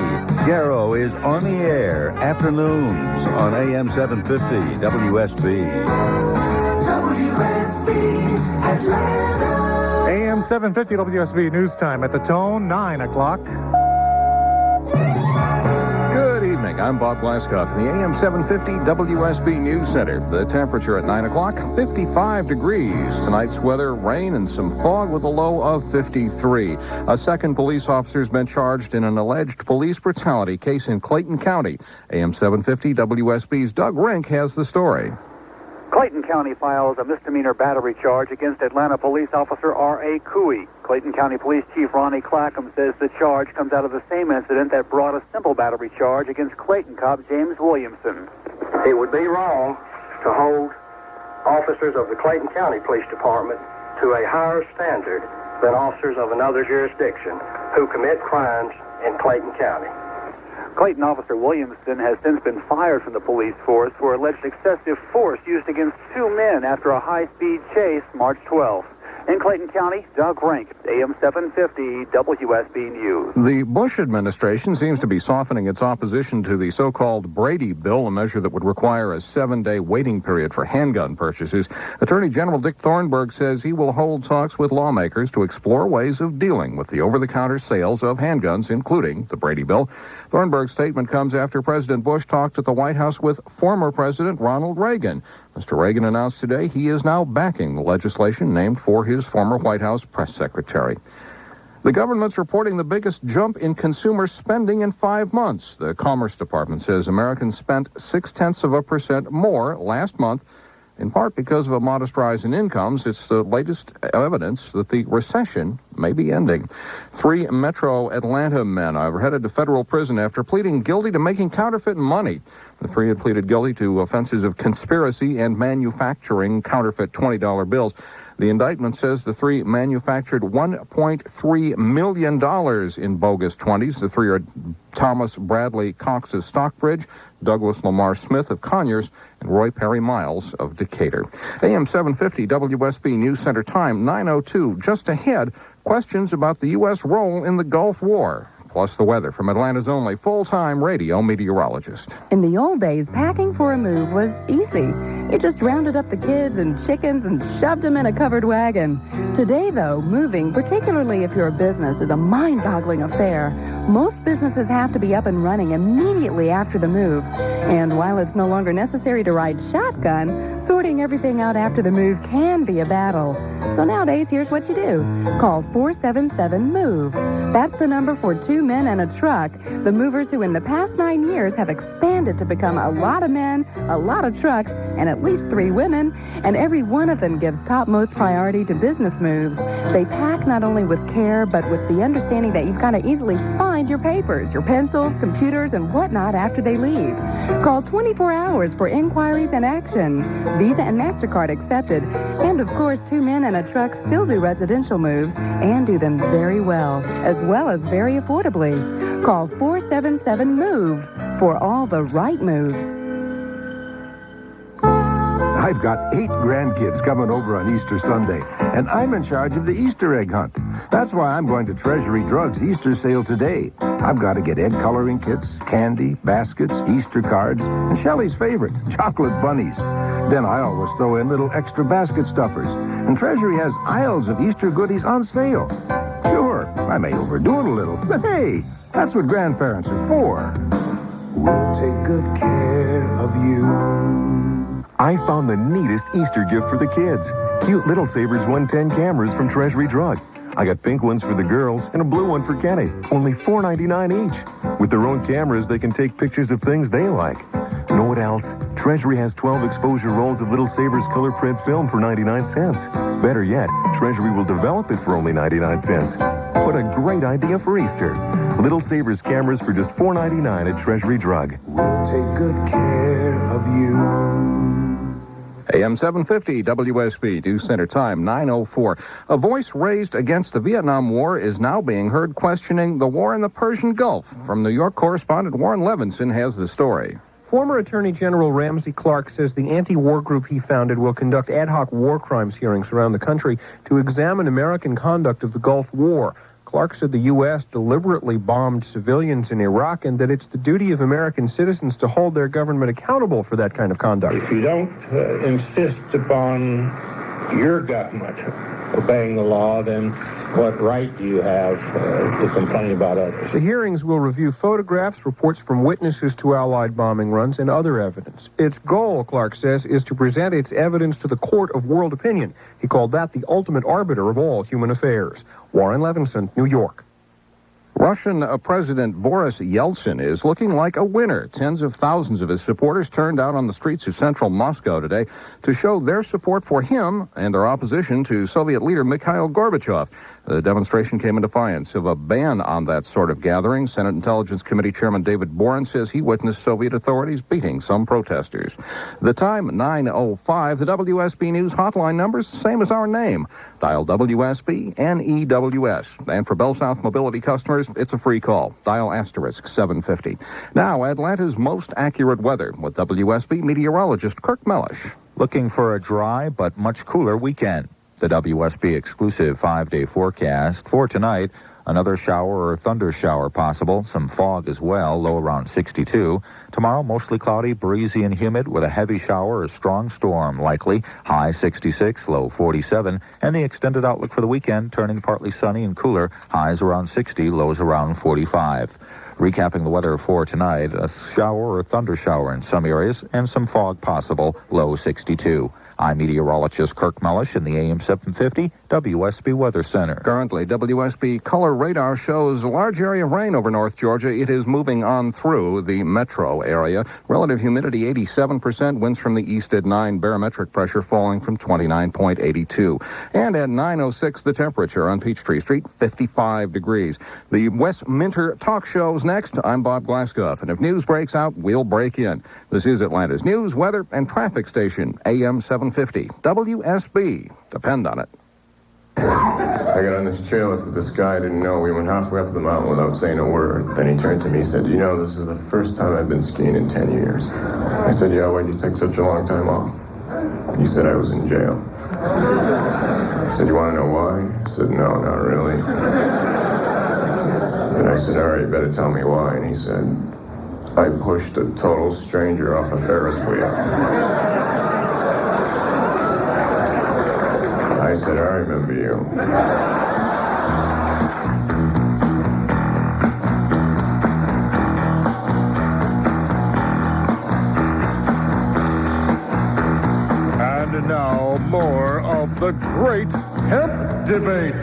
Garrow is on the air afternoons on AM-750 WSB. AM-750 WSB News Time at the tone, 9 o'clock. Good evening. I'm Bob Glasscock from the AM-750 WSB News Center. The temperature at 9 o'clock, 55 degrees. Tonight's weather, rain and some fog with a low of 53. A second police officer has been charged in an alleged police brutality case in Clayton County. AM-750 WSB's Doug Rink has the story. Clayton County files a misdemeanor battery charge against Atlanta police officer R.A. Cooey. Clayton County Police Chief Ronnie Clackham says the charge comes out of the same incident that brought a simple battery charge against Clayton cop James Williamson. It would be wrong to hold officers of the Clayton County Police Department to a higher standard than officers of another jurisdiction who commit crimes in Clayton County. Clayton Officer Williamson has since been fired from the police force for alleged excessive force used against two men after a high-speed chase March 12th. In Clayton County, Doug Rank, AM 750 WSB News. The Bush administration seems to be softening its opposition to the so-called Brady bill, a measure that would require a 7-day waiting period for handgun purchases. Attorney General Dick Thornburgh says he will hold talks with lawmakers to explore ways of dealing with the over-the-counter sales of handguns, including the Brady bill. Thornburgh's statement comes after President Bush talked at the White House with former President Ronald Reagan. Mr. Reagan announced today he is now backing the legislation named for his former White House press secretary. The government's reporting the biggest jump in consumer spending in 5 months. The Commerce Department says Americans spent 0.6% more last month, in part because of a modest rise in incomes. It's the latest evidence that the recession may be ending. 3 Metro Atlanta men are headed to federal prison after pleading guilty to making counterfeit money. The 3 had pleaded guilty to offenses of conspiracy and manufacturing counterfeit $20 bills. The indictment says the 3 manufactured $1.3 million in bogus 20s. The 3 are Thomas Bradley Cox of Stockbridge, Douglas Lamar Smith of Conyers, and Roy Perry Miles of Decatur. AM 750 WSB News Center time, 9:02. Just ahead, questions about the U.S. role in the Gulf War. Plus the weather from Atlanta's only full-time radio meteorologist. In the old days, packing for a move was easy. You just rounded up the kids and chickens and shoved them in a covered wagon. Today, though, moving, particularly if you're a business, is a mind-boggling affair. Most businesses have to be up and running immediately after the move. And while it's no longer necessary to ride shotgun, sorting everything out after the move can be a battle. So nowadays, here's what you do. Call 477-MOVE. That's the number for 2 men and a truck. The movers who in the past 9 years have expanded to become a lot of men, a lot of trucks, and at least 3 women. And every one of them gives topmost priority to business moves. They pack not only with care, but with the understanding that you've got to easily find your papers, your pencils, computers, and whatnot after they leave. Call 24 hours for inquiries and action. Visa and MasterCard accepted. And of course, 2 men and a truck still do residential moves and do them very well as very affordably. Call 477-MOVE for all the right moves. I've got 8 grandkids coming over on Easter Sunday, and I'm in charge of the Easter egg hunt. That's why I'm going to Treasury Drug's Easter sale today. I've got to get egg coloring kits, candy, baskets, Easter cards, and Shelley's favorite, chocolate bunnies. Then I always throw in little extra basket stuffers, and Treasury has aisles of Easter goodies on sale. Sure, I may overdo it a little, but hey, that's what grandparents are for. We'll take good care of you. I found the neatest Easter gift for the kids. Cute Little Savers 110 cameras from Treasury Drug. I got pink ones for the girls and a blue one for Kenny. Only $4.99 each. With their own cameras, they can take pictures of things they like. Know what else? Treasury has 12 exposure rolls of Little Savers color print film for 99 cents. Better yet, Treasury will develop it for only 99 cents. What a great idea for Easter. Little Savers cameras for just $4.99 at Treasury Drug. We'll take good care of you. AM 750 WSB News Center time, 9:04. A voice raised against the Vietnam War is now being heard questioning the war in the Persian Gulf. From New York correspondent Warren Levinson has the story. Former Attorney General Ramsey Clark says the anti-war group he founded will conduct ad hoc war crimes hearings around the country to examine American conduct of the Gulf War. Clark said the U.S. deliberately bombed civilians in Iraq and that it's the duty of American citizens to hold their government accountable for that kind of conduct. If you don't insist upon your government obeying the law, then what right do you have to complain about others? The hearings will review photographs, reports from witnesses to Allied bombing runs, and other evidence. Its goal, Clark says, is to present its evidence to the court of world opinion. He called that the ultimate arbiter of all human affairs. Warren Levinson, New York. Russian President Boris Yeltsin is looking like a winner. Tens of thousands of his supporters turned out on the streets of central Moscow today to show their support for him and their opposition to Soviet leader Mikhail Gorbachev. The demonstration came in defiance of a ban on that sort of gathering. Senate Intelligence Committee Chairman David Boren says he witnessed Soviet authorities beating some protesters. The time, 9:05. The WSB News hotline number's same as our name. Dial WSB NEWS. And for Bell South Mobility customers, it's a free call. Dial *750. Now, Atlanta's most accurate weather with WSB meteorologist Kirk Mellish. Looking for a dry but much cooler weekend. The WSB exclusive 5-day forecast for tonight. Another shower or thunder shower possible. Some fog as well, low around 62. Tomorrow, mostly cloudy, breezy and humid with a heavy shower or strong storm likely. High 66, low 47. And the extended outlook for the weekend, turning partly sunny and cooler. Highs around 60, lows around 45. Recapping the weather for tonight, a shower or thunder shower in some areas and some fog possible, low 62. I'm meteorologist Kirk Mellish in the AM-750 WSB Weather Center. Currently, WSB color radar shows a large area of rain over North Georgia. It is moving on through the metro area. Relative humidity 87%, winds from the east at 9, barometric pressure falling from 29.82. And at 9:06, the temperature on Peachtree Street, 55 degrees. The West Minter Talk Show's next. I'm Bob Glasscoff, and if news breaks out, we'll break in. This is Atlanta's news, weather, and traffic station, AM-750 WSB. Depend on it. I got on this chairlift with this guy I didn't know. We went halfway up the mountain without saying a word. Then he turned to me and said, "You know, this is the first time I've been skiing in 10 years. I said, "Yeah, why'd you take such a long time off?" He said, "I was in jail." I said, "You want to know why?" He said, "No, not really." And I said, "All right, you better tell me why." And he said, "I pushed a total stranger off a Ferris wheel." I said, "I remember you." And now, more of the great hemp debate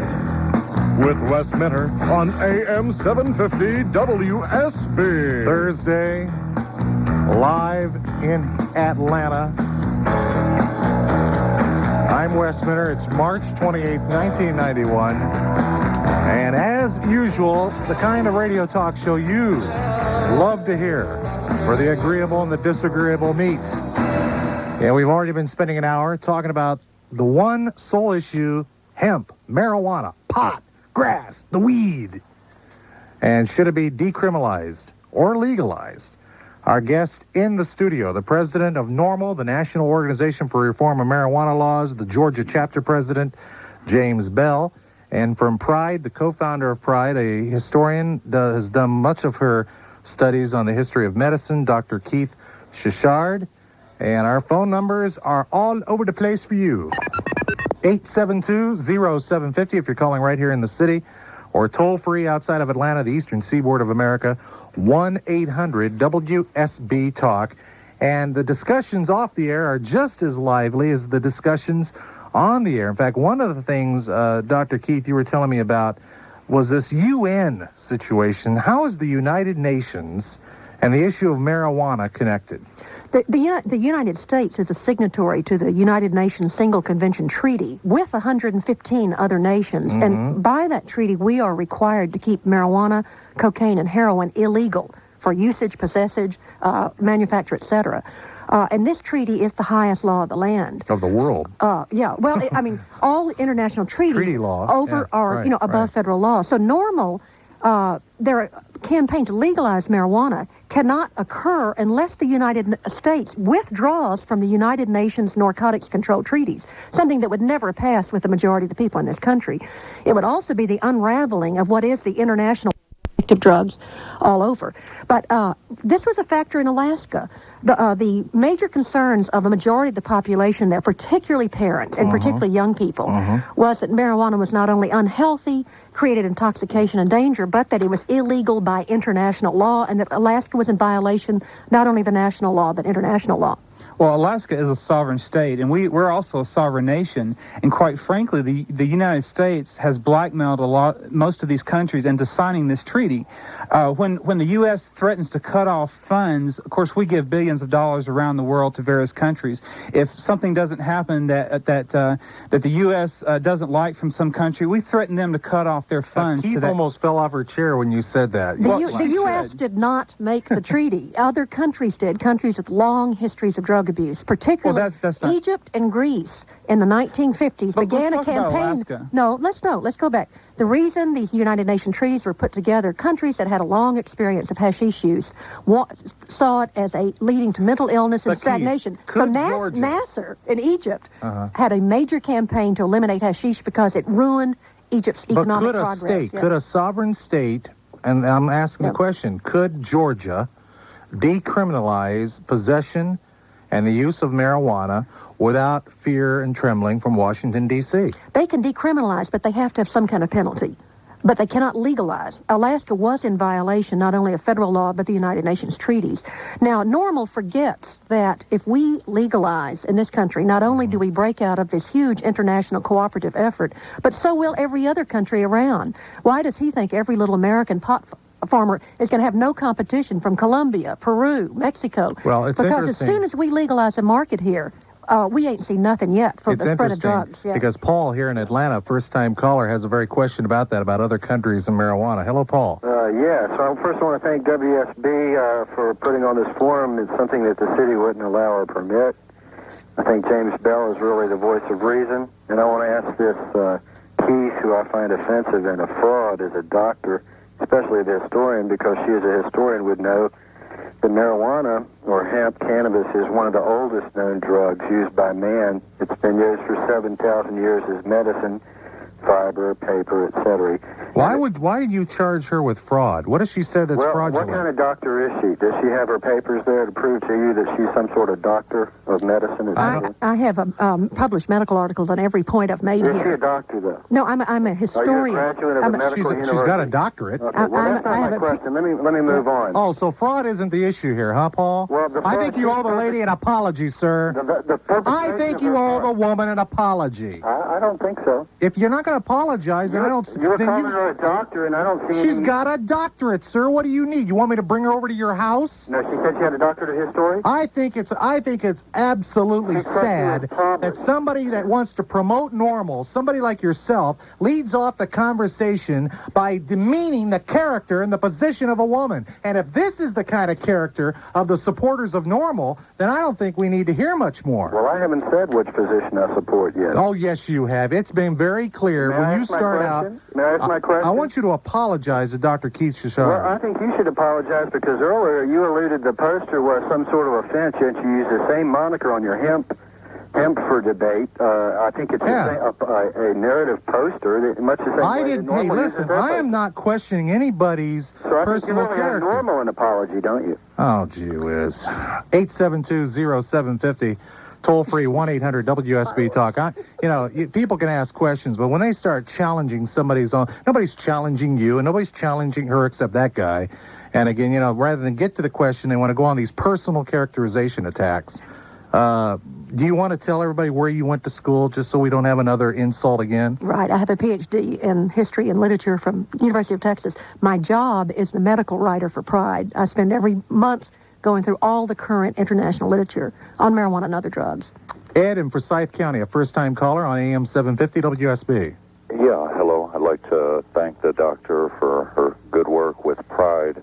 with Wes Minter on AM-750 WSB. Thursday, live in Atlanta. I'm Wes Minter. It's March 28, 1991. And as usual, the kind of radio talk show you love to hear, where the agreeable and the disagreeable meet. And we've already been spending an hour talking about the one sole issue, hemp, marijuana, pot, grass, the weed. And should it be decriminalized or legalized? Our guest in the studio, the president of NORML, the National Organization for Reform of Marijuana Laws, the Georgia chapter president, James Bell. And from Pride, the co-founder of Pride, a historian, has done much of her studies on the history of medicine, Dr. Keith Shishard. And our phone numbers are all over the place for you. 872-0750 if you're calling right here in the city, or toll-free outside of Atlanta, the eastern seaboard of America, 1-800-WSB-TALK. And the discussions off the air are just as lively as the discussions on the air. In fact, one of the things, Dr. Keith, you were telling me about was this UN situation. How is the United Nations and the issue of marijuana connected? The United States is a signatory to the United Nations Single Convention Treaty with 115 other nations. Mm-hmm. And by that treaty, we are required to keep marijuana, cocaine, and heroin illegal for usage, possessage, manufacture, etc. And this treaty is the highest law of the land. Of the world. Yeah. Well, I mean, all international treaties are above federal law. So NORML, their campaign to legalize marijuana cannot occur unless the United States withdraws from the United Nations Narcotics Control Treaties, something that would never pass with the majority of the people in this country. It would also be the unraveling of what is the international addictive drugs all over. But this was a factor in Alaska. The major concerns of a majority of the population there, particularly parents and particularly young people, was that marijuana was not only unhealthy, created intoxication and danger, but that it was illegal by international law, and that Alaska was in violation not only the national law, but international law. Well, Alaska is a sovereign state, and we're also a sovereign nation. And quite frankly, the United States has blackmailed most of these countries into signing this treaty. When the U.S. threatens to cut off funds, of course, we give billions of dollars around the world to various countries. If something doesn't happen that the U.S. Doesn't like from some country, we threaten them to cut off their funds. Keith almost fell off her chair when you said that. The U.S. did not make the treaty. Other countries did, countries with long histories of drug abuse, particularly Egypt and Greece in the 1950s began a campaign. Let's go back. the reason these United Nations treaties were put together, countries that had a long experience of hashish use saw it as leading to mental illness and stagnation. So Nasser in Egypt had a major campaign to eliminate hashish because it ruined Egypt's economic progress. Could a sovereign state, and I'm asking the question, could Georgia decriminalize possession and the use of marijuana without fear and trembling from Washington, D.C.? They can decriminalize, but they have to have some kind of penalty. But they cannot legalize. Alaska was in violation not only of federal law, but the United Nations treaties. Now, NORML forgets that if we legalize in this country, not only do we break out of this huge international cooperative effort, but so will every other country around. Why does he think every little American pot farmer is going to have no competition from Colombia, Peru, Mexico? Well, it's because as soon as we legalize the market here, we ain't seen nothing yet for the spread of drugs. Because Paul here in Atlanta, first-time caller, has a very question about that, about other countries and marijuana. Hello, Paul. Yeah, so I first want to thank WSB for putting on this forum. It's something that the city wouldn't allow or permit. I think James Bell is really the voice of reason. And I want to ask this Keith, who I find offensive and a fraud, as a doctor, especially the historian, because she as a historian would know that marijuana, or hemp cannabis, is one of the oldest known drugs used by man. It's been used for 7,000 years as medicine, fiber, paper, etc. Why did you charge her with fraud? What has she said that's fraudulent? What kind of doctor is she? Does she have her papers there to prove to you that she's some sort of doctor of medicine? I have published medical articles on every point I've made here. Is she a doctor, though? No, I'm a historian. Are you a graduate of a medical university? She's got a doctorate. Okay, well, that's not my question. Let me move on. Oh, so fraud isn't the issue here, huh, Paul? Well, I think you owe the lady an apology, sir. I think you owe the woman an apology. I don't think so. If you're not going to apologize, then I don't... You were calling her a doctor, and I don't see She's got a doctorate, sir. What do you need? You want me to bring her over to your house? No, she said she had a doctorate of history? I think it's absolutely sad that somebody that wants to promote NORML, somebody like yourself, leads off the conversation by demeaning the character and the position of a woman. And if this is the kind of character of the supporters of NORML, then I don't think we need to hear much more. Well, I haven't said which position I support yet. Oh, yes, you have. It's been very clear when you start out. May I ask my question? I want you to apologize to Dr. Keith Shishar. Well, I think you should apologize because earlier you alluded the poster was some sort of offense, yet you used the same moniker on your hemp for debate. I think it's a narrative poster, much the same way Hey, listen, I am not questioning anybody's personal character. NORML an apology, don't you? Oh, gee whiz. 872-0750. Toll-free, 1-800-WSB-TALK. People can ask questions, but when they start challenging nobody's challenging you, and nobody's challenging her except that guy. And again, rather than get to the question, they want to go on these personal characterization attacks. Do you want to tell everybody where you went to school, just so we don't have another insult again? Right. I have a PhD in history and literature from University of Texas. My job is the medical writer for Pride. I spend every month going through all the current international literature on marijuana and other drugs. Ed in Forsyth County, a first-time caller on AM-750 WSB. Yeah, hello. I'd like to thank the doctor for her good work with Pride.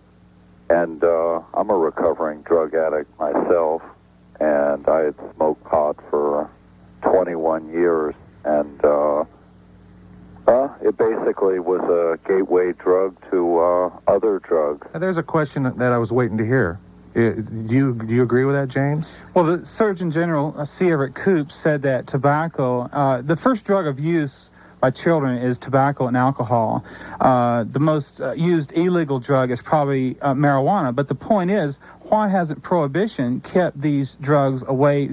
And I'm a recovering drug addict myself, and I had smoked pot for 21 years, and it basically was a gateway drug to other drugs. There's a question that I was waiting to hear. Do you agree with that, James? Well, the Surgeon General, C. Everett Koop, said that tobacco, the first drug of use by children is tobacco and alcohol. The most used illegal drug is probably marijuana. But the point is, why hasn't Prohibition kept these drugs away?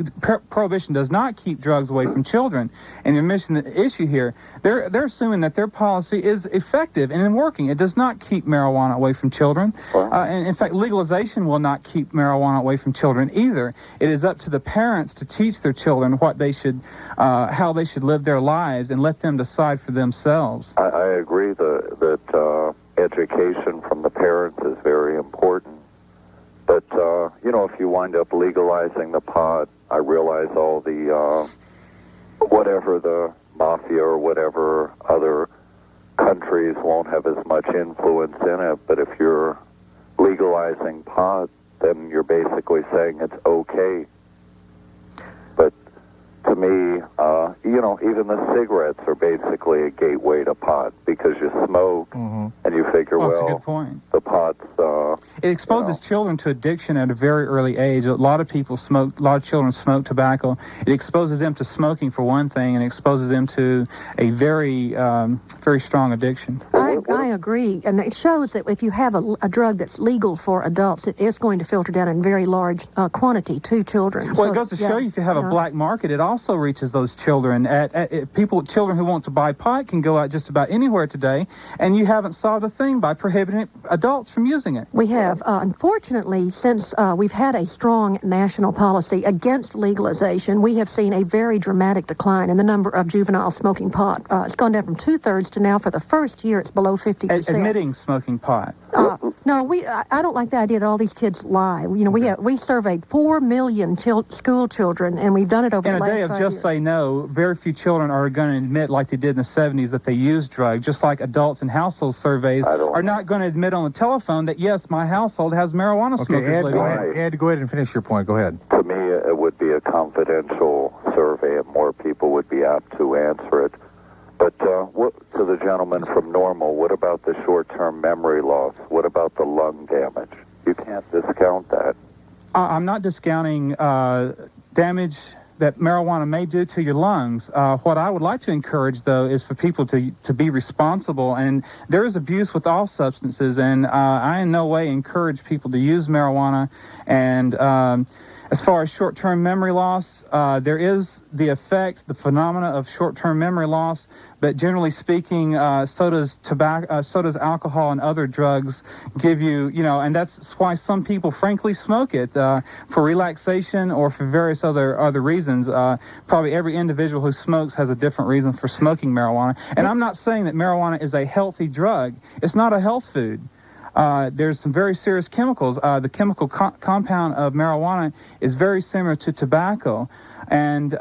Prohibition does not keep drugs away from children. And you're missing the issue here. They're assuming that their policy is effective and working. It does not keep marijuana away from children. And in fact, legalization will not keep marijuana away from children either. It is up to the parents to teach their children what they should, how they should live their lives, and let them decide for themselves. I agree that education from the parents is very important. But, if you wind up legalizing the pot, I realize all the, whatever the mafia or whatever other countries won't have as much influence in it. But if you're legalizing pot, then you're basically saying it's okay. But to me, even the cigarettes are basically a gateway to pot because you smoke and you figure, That's a good point. the pot's... It exposes children to addiction at a very early age. A lot of children smoke tobacco. It exposes them to smoking for one thing, and exposes them to a very, very strong addiction. I agree, and it shows that if you have a drug that's legal for adults, it is going to filter down in very large quantity to children. Well, it goes to show you if you have a black market, it also reaches those children. Children who want to buy pot can go out just about anywhere today, and you haven't solved a thing by prohibiting adults from using it. We have. Unfortunately, since we've had a strong national policy against legalization, we have seen a very dramatic decline in the number of juveniles smoking pot. It's gone down from 2/3 to now, for the first year, it's below 50%. Admitting smoking pot. No, I don't like the idea that all these kids lie. We surveyed 4 million school children, and we've done it over the last 5 years. In a day of just say no, very few children are going to admit, like they did in the 70s, that they use drugs. Just like adults in household surveys are not going to admit on the telephone that, yes, my household has marijuana smokers. Ed, go ahead and finish your point. Go ahead. To me, it would be a confidential survey, and more people would be apt to answer it. But to the gentleman from NORML, what about the short-term memory loss? What about the lung damage? You can't discount that. I'm not discounting damage that marijuana may do to your lungs. What I would like to encourage, though, is for people to be responsible. And there is abuse with all substances, and I in no way encourage people to use marijuana. And as far as short-term memory loss, there is the effect, the phenomena of short-term memory loss, but generally speaking, so does alcohol and other drugs give you, and that's why some people frankly smoke it for relaxation or for various other reasons. Probably every individual who smokes has a different reason for smoking marijuana. And I'm not saying that marijuana is a healthy drug. It's not a health food. There's some very serious chemicals. The chemical compound of marijuana is very similar to tobacco, and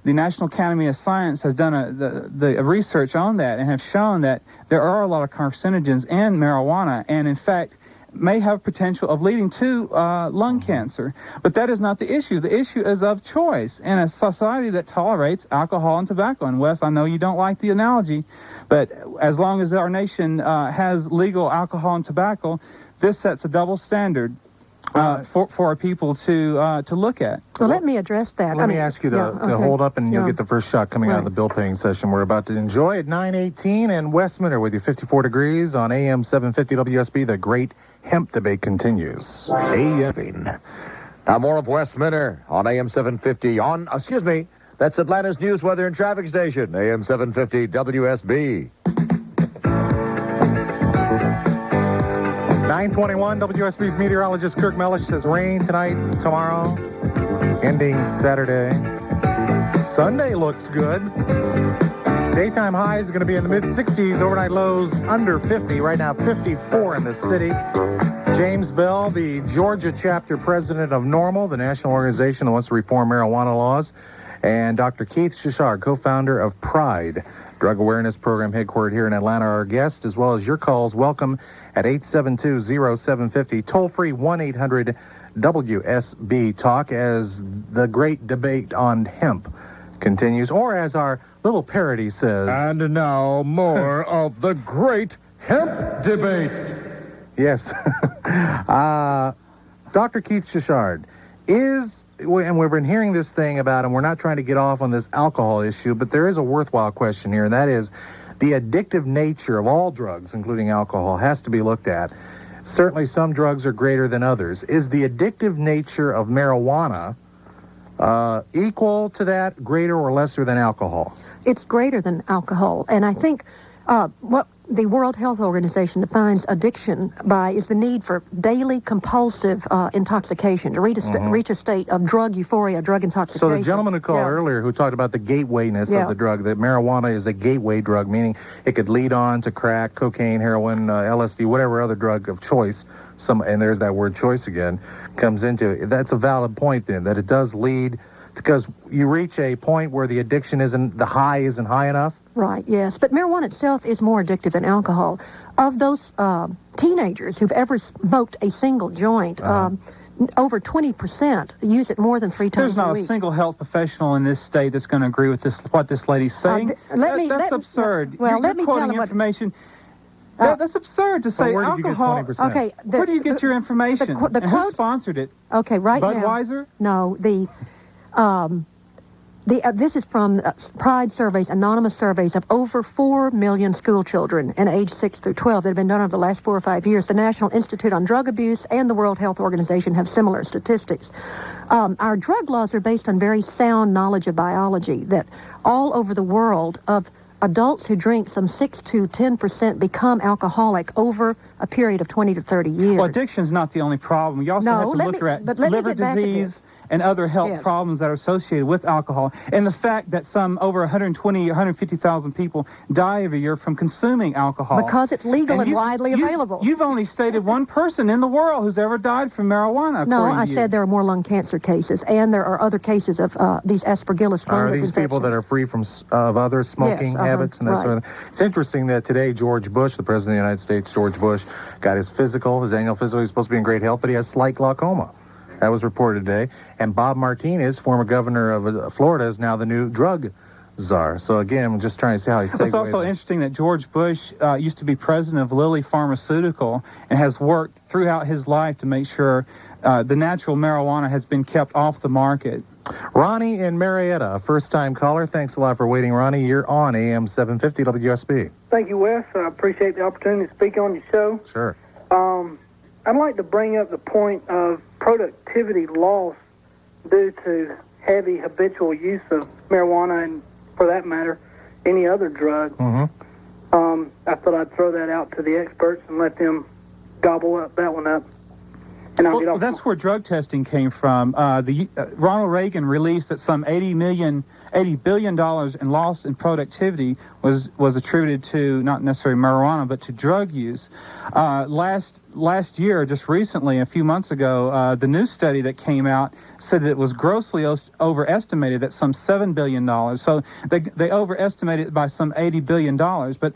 the National Academy of Science has done the research on that and have shown that there are a lot of carcinogens in marijuana, and in fact may have potential of leading to lung cancer. But that is not the issue. The issue is of choice in a society that tolerates alcohol and tobacco. And Wes, I know you don't like the analogy, but as long as our nation has legal alcohol and tobacco, this sets a double standard for our people to look at. Well, let me address that. Let me ask you to hold up, and you'll get the first shot coming out of the bill-paying session we're about to enjoy at 9:18. And Wes Minter with you, 54 degrees on AM-750 WSB. The great hemp debate continues. Now more of Wes Minter on AM-750 that's Atlanta's news, weather, and traffic station, AM-750 WSB. 9:21, WSB's meteorologist Kirk Mellish says rain tonight, tomorrow, ending Saturday. Sunday looks good. Daytime highs are going to be in the mid-60s, overnight lows under 50. Right now, 54 in the city. James Bell, the Georgia chapter president of NORML, the national organization that wants to reform marijuana laws, and Dr. Keith Shishard, co-founder of PRIDE, drug awareness program headquartered here in Atlanta, our guest, as well as your calls. Welcome at 872-0750, toll-free 1-800-WSB-TALK, as the great debate on hemp continues, or as our little parody says. And now, more of the great hemp debate. Yes. Dr. Keith Shishard, and we've been hearing this thing about, and we're not trying to get off on this alcohol issue, but there is a worthwhile question here, and that is, the addictive nature of all drugs, including alcohol, has to be looked at. Certainly some drugs are greater than others. Is the addictive nature of marijuana equal to that, greater or lesser than alcohol? It's greater than alcohol, and I think what the World Health Organization defines addiction by is the need for daily compulsive intoxication, to reach a state of drug euphoria, drug intoxication. So the gentleman who called earlier who talked about the gatewayness of the drug, that marijuana is a gateway drug, meaning it could lead on to crack, cocaine, heroin, LSD, whatever other drug of choice, and there's that word choice again, comes into it. That's a valid point then, that it does lead, because you reach a point where the addiction the high isn't high enough. Right, yes. But marijuana itself is more addictive than alcohol. Of those teenagers who've ever smoked a single joint, over 20% use it more than 3 times There's not a week. a single health professional in this state that's going to agree with what this lady's saying. That's absurd. Well, you're let me quoting tell you information. That's absurd to say where did alcohol. you get 20%? Okay. Where do you get your information? The and who sponsored it? Okay, right Budweiser? now. No, this is from Pride surveys, anonymous surveys of over 4 million school children in age 6 through 12 that have been done over the last 4 or 5 years. The National Institute on Drug Abuse and the World Health Organization have similar statistics. Our drug laws are based on very sound knowledge of biology, that all over the world of adults who drink some 6 to 10% become alcoholic over a period of 20 to 30 years. Well, addiction's not the only problem. You also have to look at liver disease and other health problems that are associated with alcohol. And the fact that some over 120 or 150,000 people die every year from consuming alcohol. Because it's legal and widely available. You've only stated one person in the world who's ever died from marijuana. No, I said there are more lung cancer cases, and there are other cases of these aspergillus fungus Are these infections. people that are free from of other smoking habits and that sort of thing? It's interesting that today George Bush, the President of the United States, George Bush, got his annual physical. He's supposed to be in great health, but he has slight glaucoma. That was reported today. And Bob Martinez, former governor of Florida, is now the new drug czar. So again, I'm just trying to see how he segues. It's also interesting that George Bush used to be president of Lilly Pharmaceutical and has worked throughout his life to make sure the natural marijuana has been kept off the market. Ronnie in Marietta, a first-time caller. Thanks a lot for waiting, Ronnie. You're on AM-750 WSB. Thank you, Wes. I appreciate the opportunity to speak on your show. Sure. I'd like to bring up the point of productivity loss due to heavy habitual use of marijuana and, for that matter, any other drug. I thought I'd throw that out to the experts and let them gobble that one up. And I'll get off. That's where drug testing came from. Ronald Reagan released that some $80 billion in loss in productivity was attributed to not necessarily marijuana, but to drug use. Last year, just recently, a few months ago, the new study that came out said that it was grossly overestimated at some $7 billion. So they overestimated it by some $80 billion. But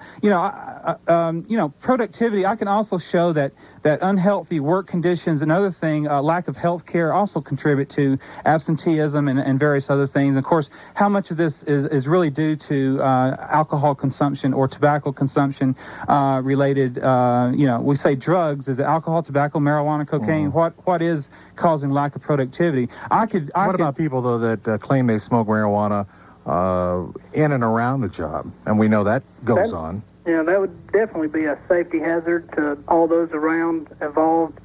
productivity. I can also show that unhealthy work conditions and other things, lack of health care, also contribute to absenteeism and various other things. Of course, how much of this is really due to alcohol consumption or tobacco consumption related? We say drugs. Is it alcohol, tobacco, marijuana, cocaine? What is causing lack of productivity? What about people, though, that claim they smoke marijuana in and around the job? And we know that goes on. Yeah, that would definitely be a safety hazard to all those around involved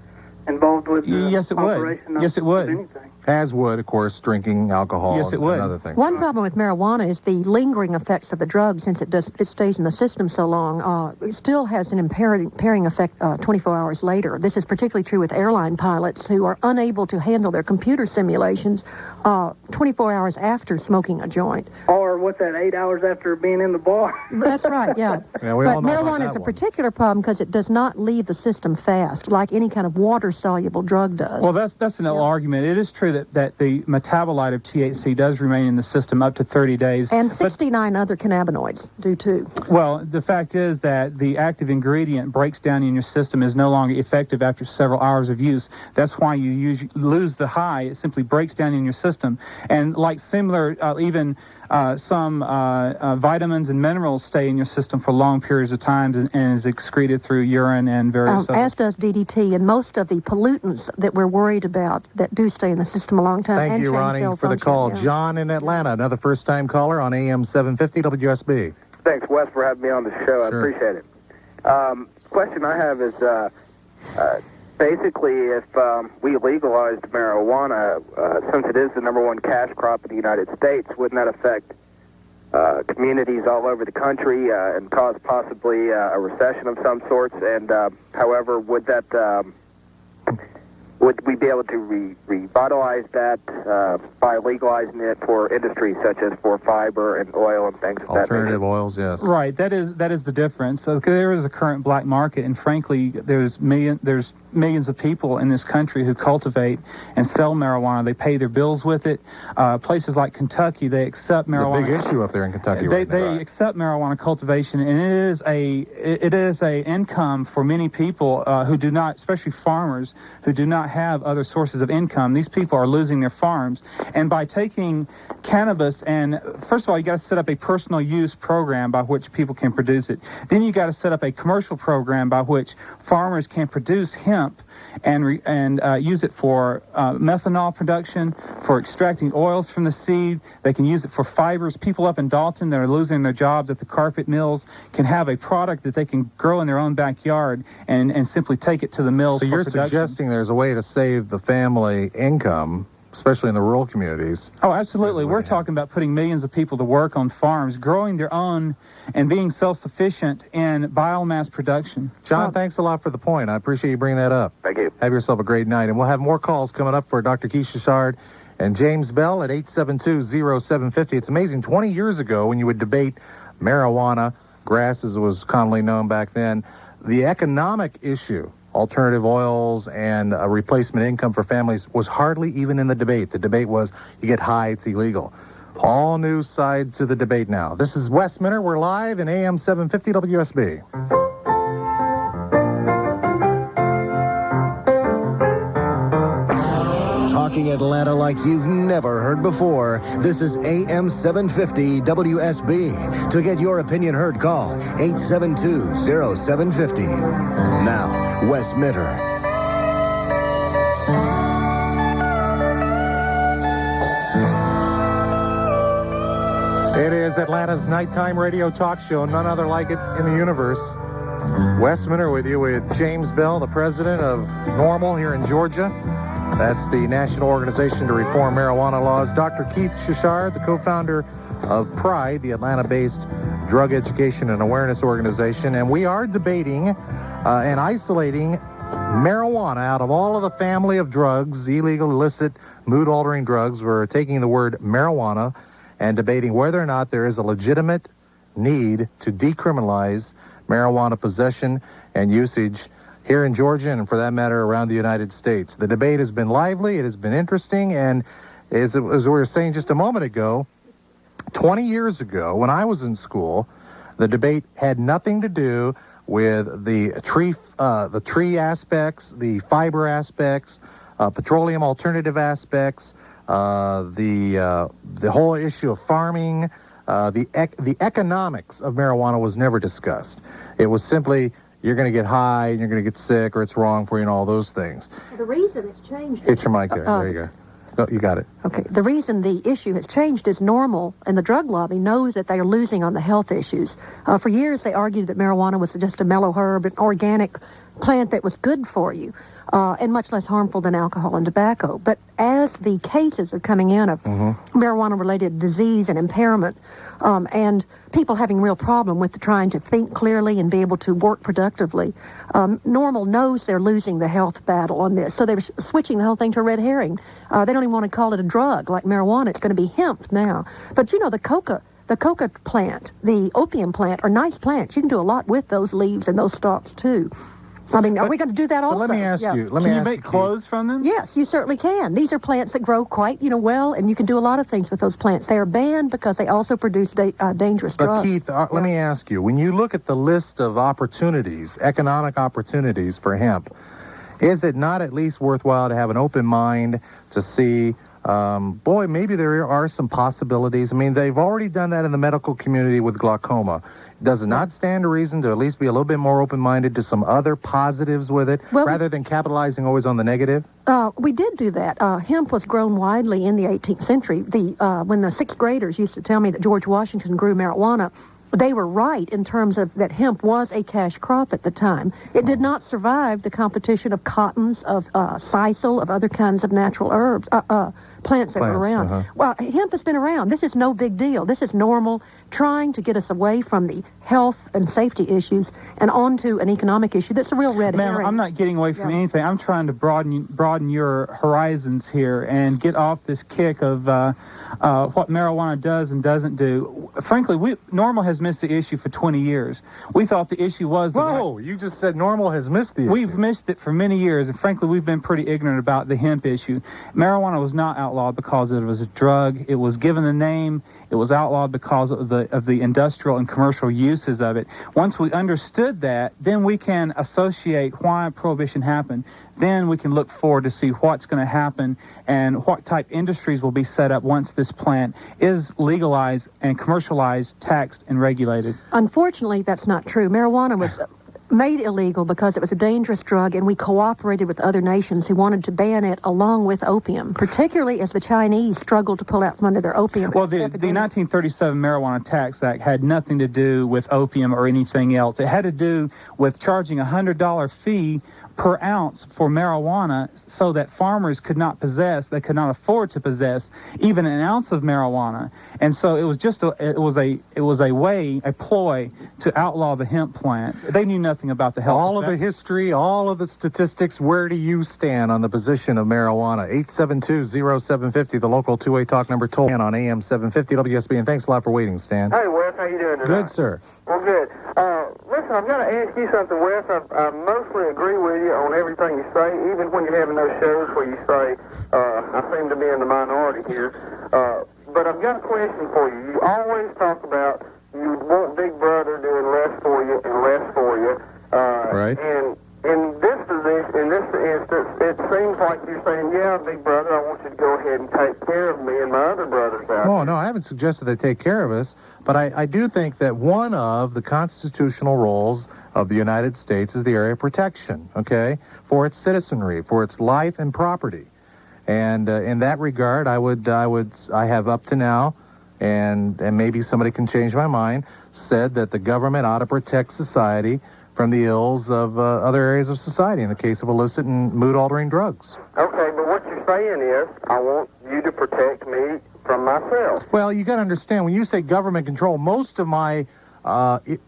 with the operation of anything. As would, of course, drinking alcohol and other things. One problem with marijuana is the lingering effects of the drug. Since it stays in the system so long, it still has an impairing effect 24 hours later. This is particularly true with airline pilots who are unable to handle their computer simulations 24 hours after smoking a joint. Or what's that, 8 hours after being in the bar? That's right, yeah. But marijuana is a particular problem because it does not leave the system fast like any kind of water-soluble drug does. Well, that's an argument. It is true that the metabolite of THC does remain in the system up to 30 days. And 69 other cannabinoids do too. Well, the fact is that the active ingredient breaks down in your system, is no longer effective after several hours of use. That's why you lose the high. It simply breaks down in your system. And like similar, some vitamins and minerals stay in your system for long periods of time and is excreted through urine and various other. As does DDT and most of the pollutants that we're worried about that do stay in the system a long time. Thank you, Ronnie, for the call. Yeah. John in Atlanta, another first-time caller on AM-750 WSB. Thanks, Wes, for having me on the show. I appreciate it. Question I have is, basically, if we legalized marijuana, since it is the #1 cash crop in the United States, wouldn't that affect communities all over the country and cause possibly a recession of some sorts? And however, would we be able to revitalize that by legalizing it for industries such as for fiber and oil and things of that nature? Alternative oils, yes. Right, that is the difference. So there is a current black market, and frankly, there's millions of people in this country who cultivate and sell marijuana. They pay their bills with it. Places like Kentucky, they accept marijuana. It's a big issue up there in Kentucky. They accept marijuana cultivation, and it is a income for many people who do not, especially farmers who do not have other sources of income. These people are losing their farms, and by taking cannabis, and first of all, you got to set up a personal use program by which people can produce it. Then you got to set up a commercial program by which farmers can produce hemp and use it for methanol production, for extracting oils from the seed. They can use it for fibers. People up in Dalton that are losing their jobs at the carpet mills can have a product that they can grow in their own backyard and simply take it to the mills. So for you're production. suggesting there's a way to save the family income, especially in the rural communities. Oh, absolutely. We're talking about putting millions of people to work on farms, growing their own and being self-sufficient in biomass production. John, thanks a lot for the point. I appreciate you bringing that up. Thank you. Have yourself a great night. And we'll have more calls coming up for Dr. Keith Shishard and James Bell at 872-0750. It's amazing. 20 years ago, when you would debate marijuana, grass as it was commonly known back then, the economic issue, alternative oils and a replacement income for families, was hardly even in the debate. The debate was, you get high, it's illegal. All new side to the debate now. This is Wes Minter. We're live in AM-750 WSB. Talking Atlanta like you've never heard before. This is AM-750 WSB. To get your opinion heard, call 872-0750. Now, Wes Minter. It is Atlanta's nighttime radio talk show, none other like it in the universe. Wes Minter with you with James Bell, the president of NORML here in Georgia. That's the National Organization to Reform Marijuana Laws. Dr. Keith Shishard, the co-founder of PRIDE, the Atlanta-based drug education and awareness organization. And we are debating and isolating marijuana out of all of the family of drugs, illegal, illicit, mood-altering drugs. We're taking the word marijuana and debating whether or not there is a legitimate need to decriminalize marijuana possession and usage here in Georgia and, for that matter, around the United States. The debate has been lively, it has been interesting, and as we were saying just a moment ago, 20 years ago, when I was in school, the debate had nothing to do with the tree aspects, the fiber aspects, petroleum alternative aspects, the whole issue of farming, the economics of marijuana was never discussed. It was simply, you're going to get high, and you're going to get sick, or it's wrong for you, and all those things. The reason it's changed... Hit your mic there. There you go. No, you got it. Okay. The reason the issue has changed is NORML and the drug lobby knows that they are losing on the health issues. For years, they argued that marijuana was just a mellow herb, an organic plant that was good for you. And much less harmful than alcohol and tobacco. But as the cases are coming in of marijuana-related disease and impairment, and people having real problem with trying to think clearly and be able to work productively, NORML knows they're losing the health battle on this. So they're switching the whole thing to a red herring. They don't even want to call it a drug like marijuana. It's going to be hemp now. But, you know, the coca plant, the opium plant, are nice plants. You can do a lot with those leaves and those stalks, too. I mean, are we going to do that also? Let me ask you. Can you make clothes from them? Yes, you certainly can. These are plants that grow quite, well, and you can do a lot of things with those plants. They are banned because they also produce dangerous drugs. But Keith, let me ask you, when you look at the list of opportunities, economic opportunities for hemp, is it not at least worthwhile to have an open mind to see, maybe there are some possibilities. I mean, they've already done that in the medical community with glaucoma. Does it not stand to reason to at least be a little bit more open-minded to some other positives with it, rather than capitalizing always on the negative? We did do that. Hemp was grown widely in the 18th century. When the sixth graders used to tell me that George Washington grew marijuana, they were right in terms of that hemp was a cash crop at the time. It did not survive the competition of cottons, of sisal, of other kinds of natural herbs, plants that were around. Well, hemp has been around. This is no big deal. This is normal. trying to get us away from the health and safety issues and onto an economic issue that's a real red herring. Ma'am, I'm not getting away from anything. I'm trying to broaden your horizons here and get off this kick of what marijuana does and doesn't do. Frankly, NORML has missed the issue for 20 years. We thought the issue was... Whoa, you just said NORML has missed the issue. We've missed it for many years, and frankly, we've been pretty ignorant about the hemp issue. Marijuana was not outlawed because it was a drug. It was given the name. It was outlawed because of the industrial and commercial uses of it. Once we understood that, then we can associate why Prohibition happened. Then we can look forward to see what's going to happen and what type industries will be set up once this plant is legalized and commercialized, taxed, and regulated. Unfortunately, that's not true. Marijuana was made illegal because it was a dangerous drug, and we cooperated with other nations who wanted to ban it along with opium, particularly as the Chinese struggled to pull out from under their opium. Well, the 1937 Marijuana Tax Act had nothing to do with opium or anything else. It had to do with charging a $100 fee per ounce for marijuana so that farmers could not afford to possess even an ounce of marijuana. And so it was just a ploy to outlaw the hemp plant. They knew nothing about the health. All of the history, all of the statistics, where do you stand on the position of marijuana? 872-0750, the local two-way talk number toll on AM-750 WSB. And thanks a lot for waiting, Stan. Hey, Wes, how you doing tonight? Good, sir. Well, good. Listen, I've got to ask you something, Wes. I mostly agree with you on everything you say, even when you're having those shows where you say, I seem to be in the minority here. But I've got a question for you. You always talk about you want Big Brother doing less for you and less for you. Right. And in this position, in this instance, it seems like you're saying, yeah, Big Brother, I want you to go ahead and take care of me and my other brothers out. Oh, no, I haven't suggested they take care of us. But I do think that one of the constitutional roles of the United States is the area of protection, okay, for its citizenry, for its life and property. And in that regard, I have up to now, and maybe somebody can change my mind, said that the government ought to protect society from the ills of other areas of society, in the case of illicit and mood-altering drugs. Okay, but what you're saying is, I want you to protect me from myself. Well, you got to understand, when you say government control, most of my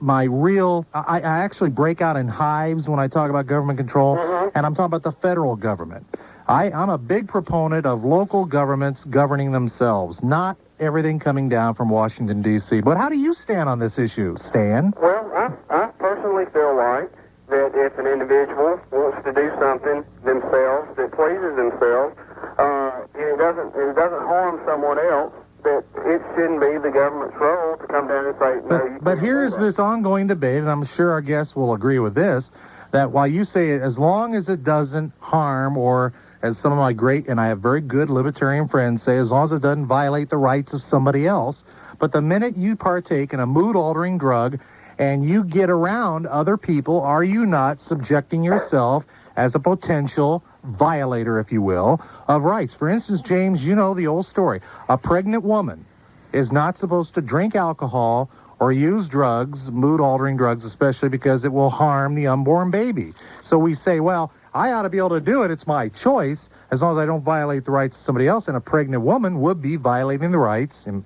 real... I actually break out in hives when I talk about government control, and I'm talking about the federal government. I'm a big proponent of local governments governing themselves, not everything coming down from Washington, D.C. But how do you stand on this issue, Stan? Well, I personally feel like that if an individual wants to do something themselves that pleases themselves, and it doesn't harm someone else, that it shouldn't be the government's role to come down and say, no. But here's this ongoing debate, and I'm sure our guests will agree with this, that while you say it, as long as it doesn't harm, or as some of my great, and I have very good libertarian friends say, as long as it doesn't violate the rights of somebody else, but the minute you partake in a mood-altering drug and you get around other people, are you not subjecting yourself as a potential violator, if you will, of rights? For instance, James, you know the old story. A pregnant woman is not supposed to drink alcohol or use drugs, mood-altering drugs especially, because it will harm the unborn baby. So we say, well, I ought to be able to do it. It's my choice, as long as I don't violate the rights of somebody else. And a pregnant woman would be violating the rights, in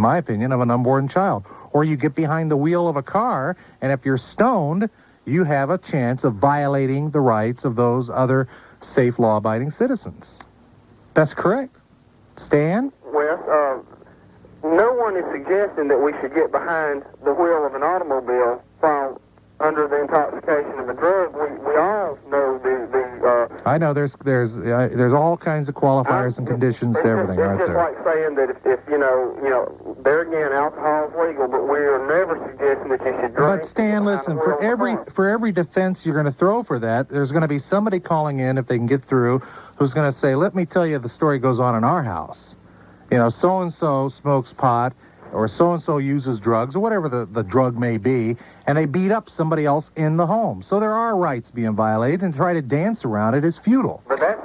my opinion, of an unborn child. Or you get behind the wheel of a car, and if you're stoned, you have a chance of violating the rights of those other safe, law-abiding citizens. That's correct. Stan? Well, no one is suggesting that we should get behind the wheel of an automobile while under the intoxication of a drug. We all know the I know there's all kinds of qualifiers and conditions to everything right there. It's just like saying that if you know, there again, alcohol is legal, but we're never suggesting that you should drink. But Stan, listen, for every defense you're going to throw for that, there's going to be somebody calling in, if they can get through, who's going to say, let me tell you the story goes on in our house. You know, so-and-so smokes pot, or so-and-so uses drugs, or whatever the drug may be, and they beat up somebody else in the home. So there are rights being violated, and to try to dance around it is futile. But that's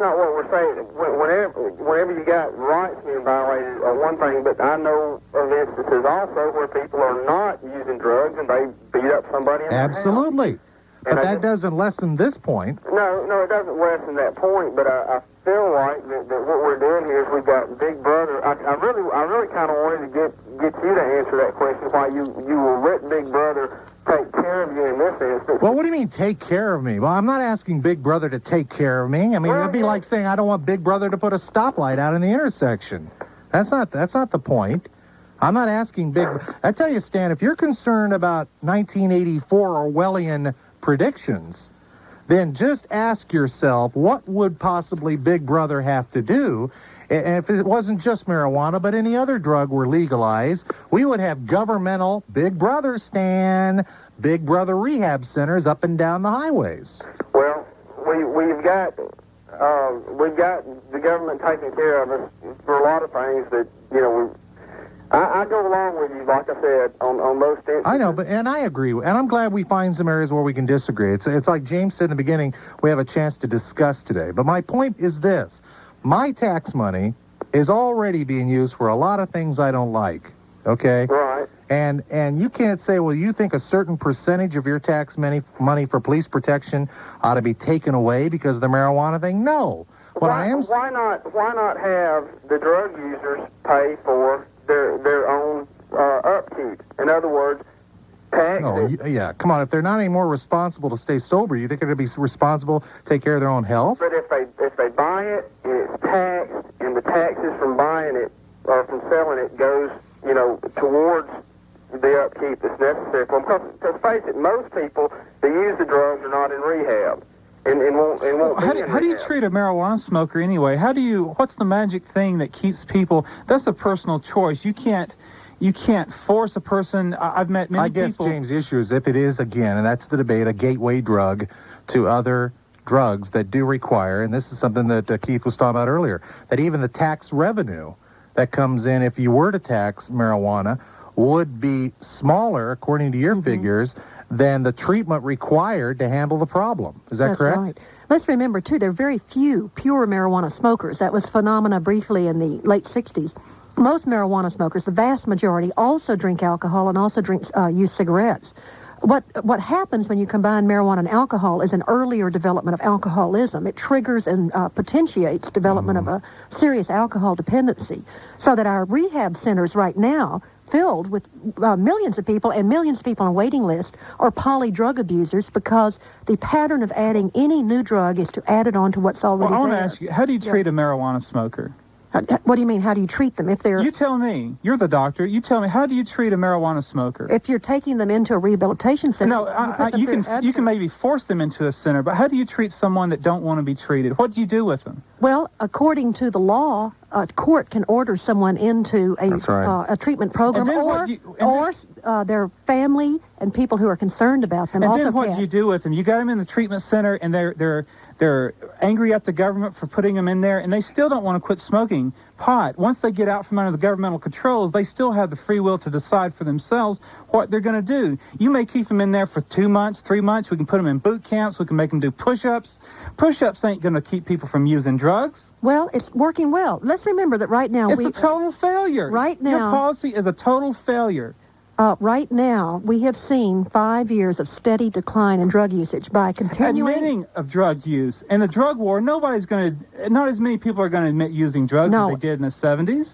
not what we're saying. Whenever you got rights being violated, one thing, but I know of instances also where people are not using drugs, and they beat up somebody in the house. Absolutely. But that doesn't lessen this point. No, it doesn't lessen that point, but I feel like that what we're doing here is we've got Big Brother. I really kind of wanted to get you to answer that question, why you will let Big Brother take care of you in this instance. Well, what do you mean take care of me? Well, I'm not asking Big Brother to take care of me. I mean, it'd be like saying I don't want Big Brother to put a stoplight out in the intersection. That's not the point. I'm not asking I tell you, Stan, if you're concerned about 1984 Orwellian predictions, then just ask yourself, what would possibly Big Brother have to do? And if it wasn't just marijuana, but any other drug were legalized, we would have governmental Big Brother, Stan, Big Brother rehab centers up and down the highways. Well, we've got the government taking care of us for a lot of things that, I go along with you, like I said, on most instances. I know, and I agree, and I'm glad we find some areas where we can disagree. It's like James said in the beginning, we have a chance to discuss today. But my point is this. My tax money is already being used for a lot of things I don't like, okay? Right. And you can't say, well, you think a certain percentage of your tax money for police protection ought to be taken away because of the marijuana thing? No. Why not have the drug users pay for their own upkeep? In other words, tax. Oh, yeah. Come on. If they're not any more responsible to stay sober, you think they're going to be responsible to take care of their own health? But if they buy it and it's taxed, and the taxes from buying it or from selling it goes, towards the upkeep that's necessary for them. Because face it, most people that use the drugs are not in rehab. And won't be in rehab. How do you treat a marijuana smoker anyway? What's the magic thing that keeps people? That's a personal choice. You can't force a person. I've met many people. I guess, James, the issue is if it is, again, and that's the debate, a gateway drug to other drugs that do require, and this is something that Keith was talking about earlier, that even the tax revenue that comes in if you were to tax marijuana would be smaller, according to your figures, than the treatment required to handle the problem. Is that correct? That's right. Let's remember, too, there are very few pure marijuana smokers. That was phenomena briefly in the late 60s. Most marijuana smokers, the vast majority, also drink alcohol and also use cigarettes. What happens when you combine marijuana and alcohol is an earlier development of alcoholism. It triggers and potentiates development of a serious alcohol dependency. So that our rehab centers right now, filled with millions of people and millions of people on a waiting list, are poly drug abusers because the pattern of adding any new drug is to add it on to what's already there. I want to ask you, how do you treat a marijuana smoker? What do you mean, how do you treat them? If they're... You tell me. You're the doctor. You tell me, how do you treat a marijuana smoker? If you're taking them into a rehabilitation center... No, you can maybe force them into a center, but how do you treat someone that don't want to be treated? What do you do with them? Well, according to the law, a court can order someone into a treatment program, or their family and people who are concerned about them. And then what do you do with them? You got them in the treatment center, and they're angry at the government for putting them in there, and they still don't want to quit smoking pot. Once they get out from under the governmental controls, they still have the free will to decide for themselves what they're going to do. You may keep them in there for 2 months, 3 months. We can put them in boot camps. We can make them do push-ups. Push-ups ain't going to keep people from using drugs. Well, it's working well. Let's remember that right now it's a total failure. Right now, your policy is a total failure. Right now, we have seen 5 years of steady decline in drug usage by continuing... Admitting of drug use. And the drug war, not as many people are going to admit using drugs as they did in the 70s.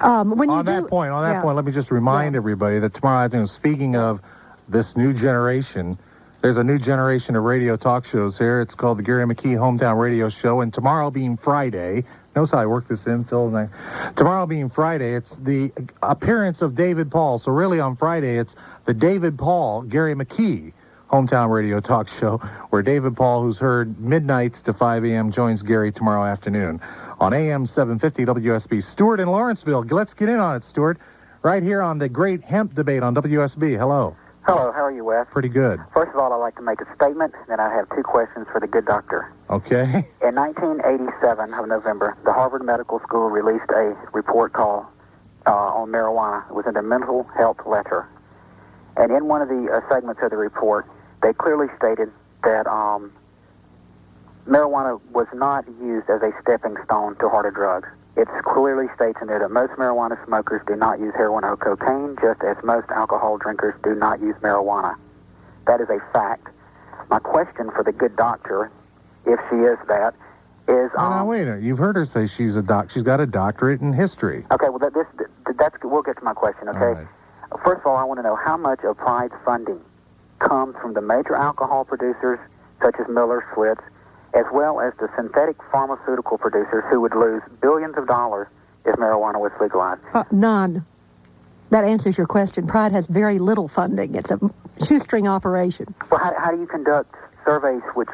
On that point, let me just remind everybody that tomorrow afternoon, speaking of this new generation, there's a new generation of radio talk shows here. It's called the Gary McKee Hometown Radio Show, and tomorrow being Friday... Notice how I work this in till tonight. Tomorrow being Friday, it's the appearance of David Paul. So really on Friday, it's the David Paul, Gary McKee Hometown Radio Talk Show, where David Paul, who's heard midnights to 5 a.m., joins Gary tomorrow afternoon on AM-750 WSB. Stuart in Lawrenceville. Let's get in on it, Stuart. Right here on the great hemp debate on WSB. Hello. Hello, how are you, Wes? Pretty good. First of all, I'd like to make a statement, then I have 2 questions for the good doctor. Okay. In 1987 of November, the Harvard Medical School released a report called on marijuana. It was in the mental health letter. And in one of the segments of the report, they clearly stated that marijuana was not used as a stepping stone to harder drugs. It clearly states in there that most marijuana smokers do not use heroin or cocaine, just as most alcohol drinkers do not use marijuana. That is a fact. My question for the good doctor, if she is that, is... Now, wait a minute. You've heard her say she's got a doctorate in history. Okay, well, we'll get to my question, okay? Right. First of all, I want to know how much of Pride's funding comes from the major alcohol producers, such as Miller, Schlitz, as well as the synthetic pharmaceutical producers who would lose billions of dollars if marijuana was legalized. None. That answers your question. Pride has very little funding. It's a shoestring operation. Well, how do you conduct surveys which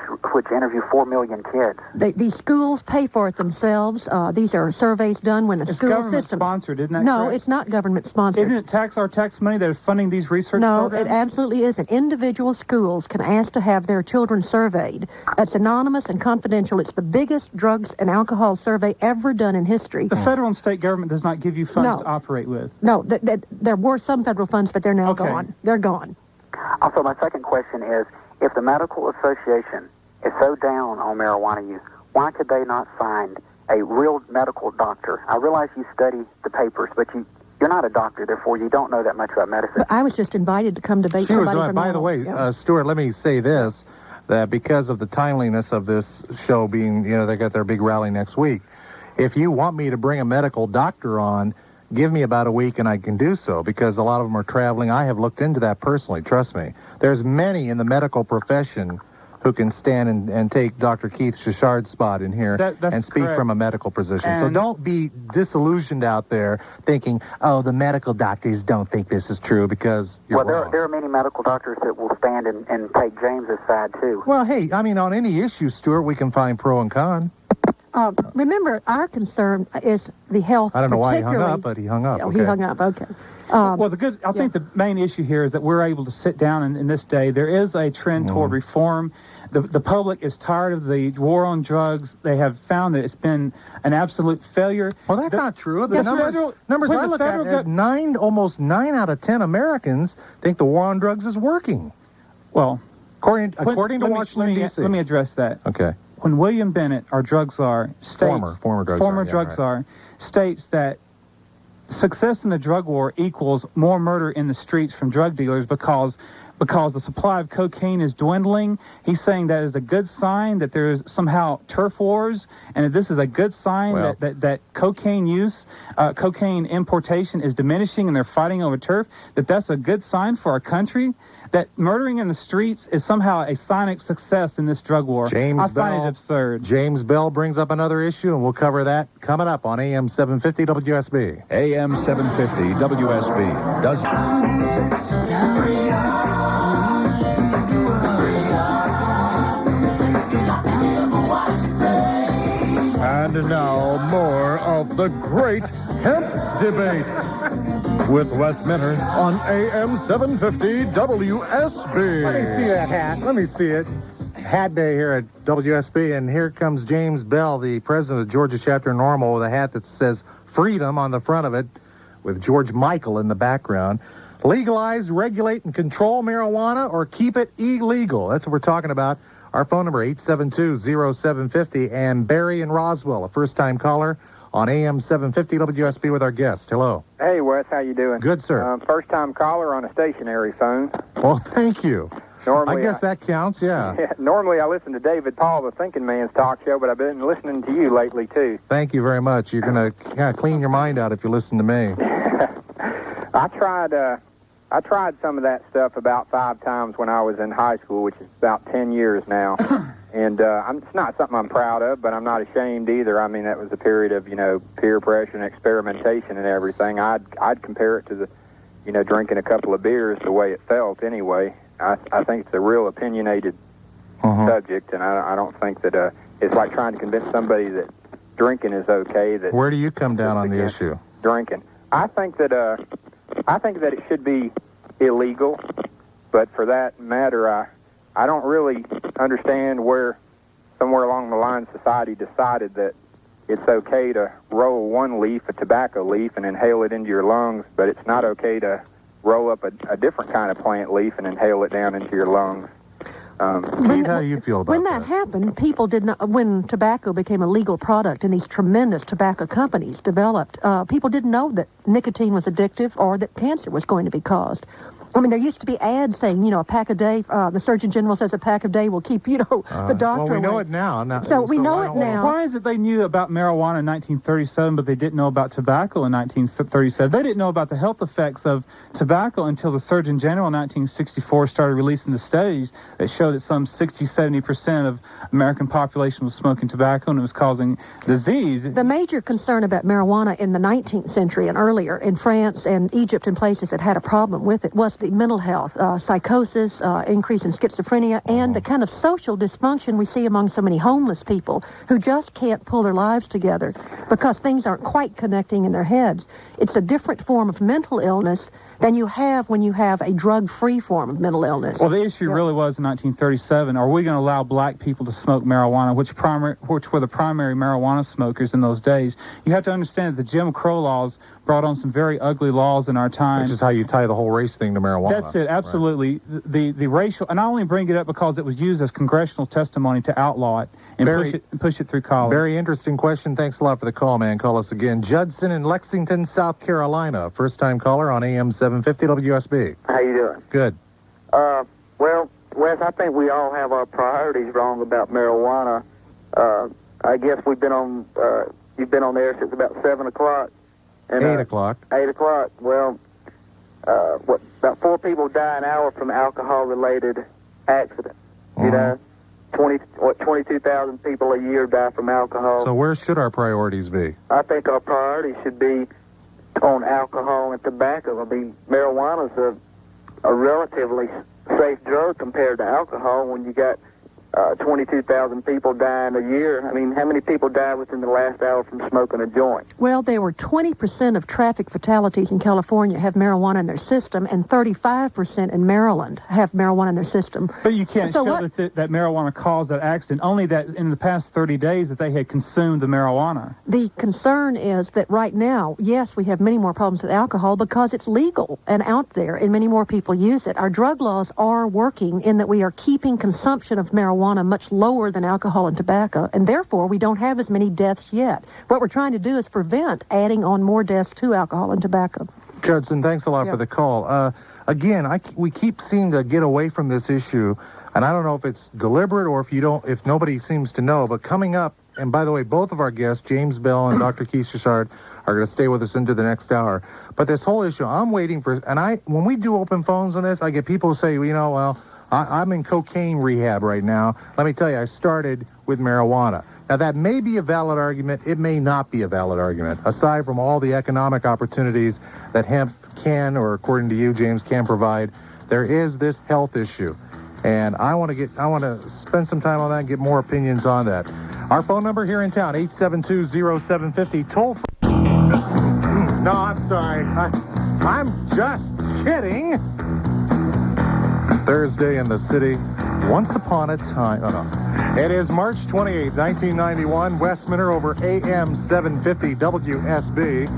interview 4 million kids? These schools pay for it themselves. These are surveys done when a school system... It's government-sponsored, isn't that No, correct? it's not government-sponsored. Isn't it our tax money that is funding these research programs? No, it absolutely isn't. Individual schools can ask to have their children surveyed. It's anonymous and confidential. It's the biggest drugs and alcohol survey ever done in history. The federal and state government does not give you funds to operate with. No, there were some federal funds, but they're now gone. They're gone. Also, my second question is, if the medical association is so down on marijuana use, why could they not find a real medical doctor? I realize you study the papers, but you're not a doctor, therefore you don't know that much about medicine. But I was just invited to come debate somebody from By the way, Stuart, let me say this, that because of the timeliness of this show being, they got their big rally next week, if you want me to bring a medical doctor on, give me about a week and I can do so, because a lot of them are traveling. I have looked into that personally, trust me. There's many in the medical profession who can stand and take Dr. Keith Shishard's spot in here and speak from a medical position. So don't be disillusioned out there thinking, oh, the medical doctors don't think this is true, because you're wrong. There are many medical doctors that will stand and take James's side, too. Well, hey, I mean, on any issue, Stuart, we can find pro and con. Remember, our concern is the health. I don't know why he hung up, but he hung up. Oh, he hung up, okay. Well, I think the main issue here is that we're able to sit down in this day. There is a trend toward reform. The public is tired of the war on drugs. They have found that it's been an absolute failure. Well, that's not true. The numbers I look at, almost 9 out of 10 Americans think the war on drugs is working. Well, according to Washington, D.C. Let me address that. Okay. When William Bennett, our drug czar, states... Former drug czar, states that success in the drug war equals more murder in the streets from drug dealers because the supply of cocaine is dwindling. He's saying that is a good sign that there is somehow turf wars, and that this is a good sign that cocaine use, cocaine importation is diminishing and they're fighting over turf, that's a good sign for our country. That murdering in the streets is somehow a sign of success in this drug war. I find it absurd. James Bell brings up another issue, and we'll cover that coming up on AM-750 WSB. AM-750 WSB does... And now, more of the great hemp debate with Wes Minter on AM-750 WSB. Let me see that hat. Let me see it. Hat day here at WSB, and here comes James Bell, the president of Georgia Chapter NORML, with a hat that says freedom on the front of it, with George Michael in the background. Legalize, regulate, and control marijuana, or keep it illegal. That's what we're talking about. Our phone number, 872-0750, and Barry in Roswell, a first-time caller on AM-750 WSB with our guest. Hello. Hey, Wes, how you doing? Good, sir. First-time caller on a stationary phone. Well, thank you. Normally, I guess that counts, yeah. Normally, I listen to David Paul, the Thinking Man's talk show, but I've been listening to you lately, too. Thank you very much. You're going to kind of clean your mind out if you listen to me. I tried some of that stuff about 5 times when I was in high school, which is about 10 years now. And it's not something I'm proud of, but I'm not ashamed either. I mean, that was a period of, peer pressure and experimentation and everything. I'd compare it to the, drinking a couple of beers the way it felt anyway. I think it's a real opinionated subject, and I don't think that it's like trying to convince somebody that drinking is okay. Where do you come down on the issue? Drinking. I think that it should be illegal, but for that matter, I don't really understand where somewhere along the line society decided that it's okay to roll one leaf, a tobacco leaf, and inhale it into your lungs, but it's not okay to roll up a different kind of plant leaf and inhale it down into your lungs. Keith, how do you feel about that? When that happened, people did not, when tobacco became a legal product and these tremendous tobacco companies developed, people didn't know that nicotine was addictive or that cancer was going to be caused. I mean, there used to be ads saying, a pack a day, the Surgeon General says a pack a day will keep, the doctor Well, we know away. it now. So we know it now. Why is it they knew about marijuana in 1937, but they didn't know about tobacco in 1937? They didn't know about the health effects of tobacco until the Surgeon General in 1964 started releasing the studies that showed that some 60-70% of American population was smoking tobacco and it was causing disease. The major concern about marijuana in the 19th century and earlier in France and Egypt and places that had a problem with it was the mental health, psychosis, increase in schizophrenia, and the kind of social dysfunction we see among so many homeless people who just can't pull their lives together because things aren't quite connecting in their heads. It's a different form of mental illness than you have when you have a drug-free form of mental illness. Well, the issue really was in 1937, are we going to allow black people to smoke marijuana, which were the primary marijuana smokers in those days? You have to understand that the Jim Crow laws brought on some very ugly laws in our time. Which is how you tie the whole race thing to marijuana. That's it, absolutely. Right. The racial, and I only bring it up because it was used as congressional testimony to outlaw it and push it through college. Very interesting question. Thanks a lot for the call, man. Call us again. Judsen in Lexington, South Carolina. First-time caller on AM-750 WSB. How you doing? Good. Well, Wes, I think we all have our priorities wrong about marijuana. I guess you've been on there since about 7 o'clock. And, 8 o'clock. 8 o'clock. Well, about 4 people die an hour from alcohol-related accidents. You know, 22,000 people a year die from alcohol. So where should our priorities be? I think our priorities should be on alcohol and tobacco. I mean, marijuana's a relatively safe drug compared to alcohol when you got 22,000 people dying a year. I mean, how many people died within the last hour from smoking a joint? Well, there were 20% of traffic fatalities in California have marijuana in their system, and 35% in Maryland have marijuana in their system. But you can't show that marijuana caused that accident, only that in the past 30 days that they had consumed the marijuana. The concern is that right now, yes, we have many more problems with alcohol because it's legal and out there, and many more people use it. Our drug laws are working in that we are keeping consumption of marijuana much lower than alcohol and tobacco, and therefore we don't have as many deaths yet. What we're trying to do is prevent adding on more deaths to alcohol and tobacco. Judsen, thanks a lot for the call. Again, we keep seeming to get away from this issue, and I don't know if it's deliberate or if nobody seems to know, but coming up, and by the way, both of our guests, James Bell and Dr. Keith Shishard, are going to stay with us into the next hour. But this whole issue, I'm waiting for, and when we do open phones on this, I get people who say, I'm in cocaine rehab right now. Let me tell you, I started with marijuana. Now, that may be a valid argument. It may not be a valid argument. Aside from all the economic opportunities that hemp can, or according to you, James, can provide, there is this health issue. And I want to spend some time on that and get more opinions on that. Our phone number here in town, 872-0750, toll free. No, I'm sorry. I'm just kidding. Thursday in the city, once upon a time. Oh, no. It is March 28, 1991. Wes Minter over AM-750 WSB.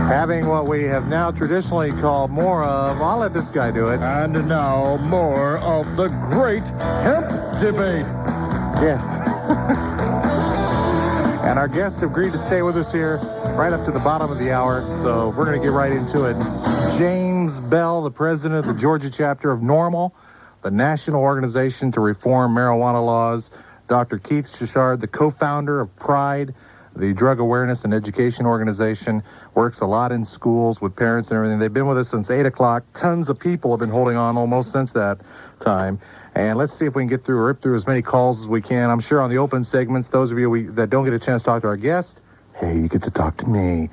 Having what we have now traditionally called more of, I'll let this guy do it. And now, more of the great hemp debate. Yes. And our guests have agreed to stay with us here right up to the bottom of the hour, so we're going to get right into it. James Bell, the president of the Georgia chapter of NORML, the National Organization to Reform Marijuana Laws. Dr. Keith Shishard, the co-founder of PRIDE, the Drug Awareness and Education Organization, works a lot in schools with parents and everything. They've been with us since 8 o'clock. Tons of people have been holding on almost since that time. And let's see if we can rip through as many calls as we can. I'm sure on the open segments, those of you that don't get a chance to talk to our guest, hey, you get to talk to me.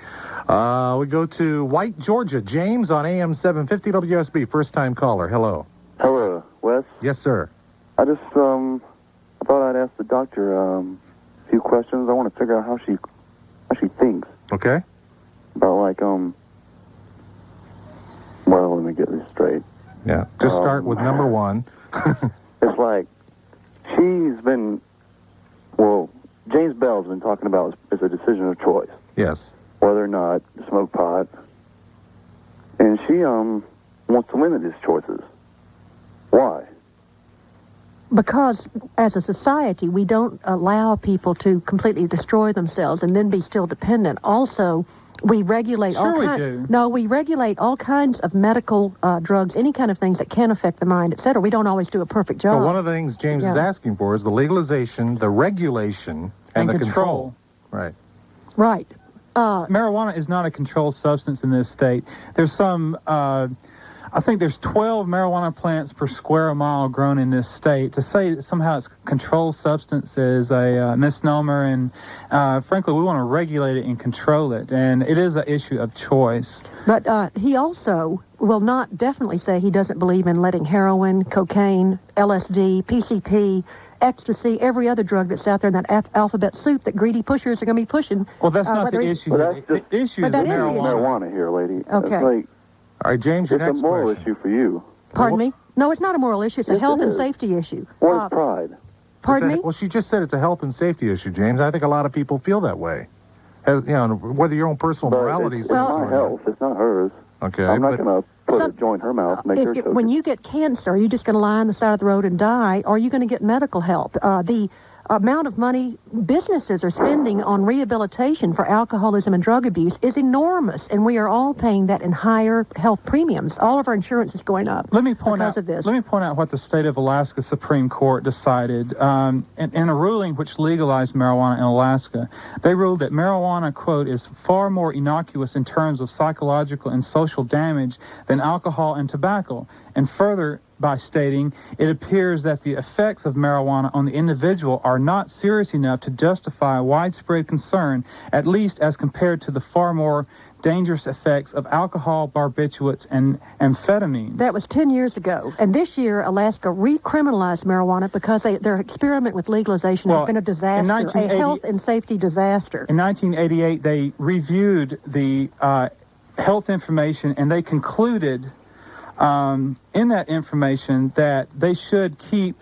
We go to White, Georgia. James on AM-750 WSB, first-time caller. Hello. Hello, Wes. Yes, sir. I just thought I'd ask the doctor a few questions. I want to figure out how she thinks. Okay. About well, let me get this straight. Yeah. Just start with number one. It's like she's been, James Bell's been talking about it's a decision of choice. Yes. Whether or not to smoke pot. And she wants to limit his choices. Why? Because as a society, we don't allow people to completely destroy themselves and then be still dependent. Also, We regulate all Sure we kinds. do. No, we regulate all kinds of medical drugs, any kind of things that can affect the mind, et cetera. We don't always do a perfect job. Well, one of the things James is asking for is the legalization, the regulation, and the control. Right. Right. Marijuana is not a controlled substance in this state. There's some, I think there's 12 marijuana plants per square mile grown in this state. To say that somehow it's a controlled substance is a misnomer, and frankly, we want to regulate it and control it, and it is an issue of choice. But he also will not definitely say he doesn't believe in letting heroin, cocaine, LSD, PCP, ecstasy, every other drug that's out there in that alphabet soup that greedy pushers are going to be pushing. Well, that's not the issue. The issue is marijuana here, lady. Okay. It's like, all right, James, your it's next a moral question. issue for you. Pardon me? No, it's not a moral issue. It's a Yes, health it and is. safety issue. What is pride? Pardon me? Well, she just said it's a health and safety issue, James. I think a lot of people feel that way. As, you know, whether your own personal morality It's says my health. It's not hers. Okay, I'm not but- going to put a joint in her mouth and make her choke When it. you get cancer, are you just going to lie on the side of the road and die, or are you going to get medical help? The amount of money businesses are spending on rehabilitation for alcoholism and drug abuse is enormous, and we are all paying that in higher health premiums. All of our insurance is going up Let me point because out. of this. Let me point out what the state of Alaska Supreme Court decided in a ruling which legalized marijuana in Alaska. They ruled that marijuana, quote, is far more innocuous in terms of psychological and social damage than alcohol and tobacco, and further by stating, it appears that the effects of marijuana on the individual are not serious enough to justify widespread concern, at least as compared to the far more dangerous effects of alcohol, barbiturates, and amphetamines. That was 10 years ago. And this year, Alaska recriminalized marijuana because their experiment with legalization has been a disaster, a health and safety disaster. In 1988, they reviewed the health information, and they concluded in that information that they should keep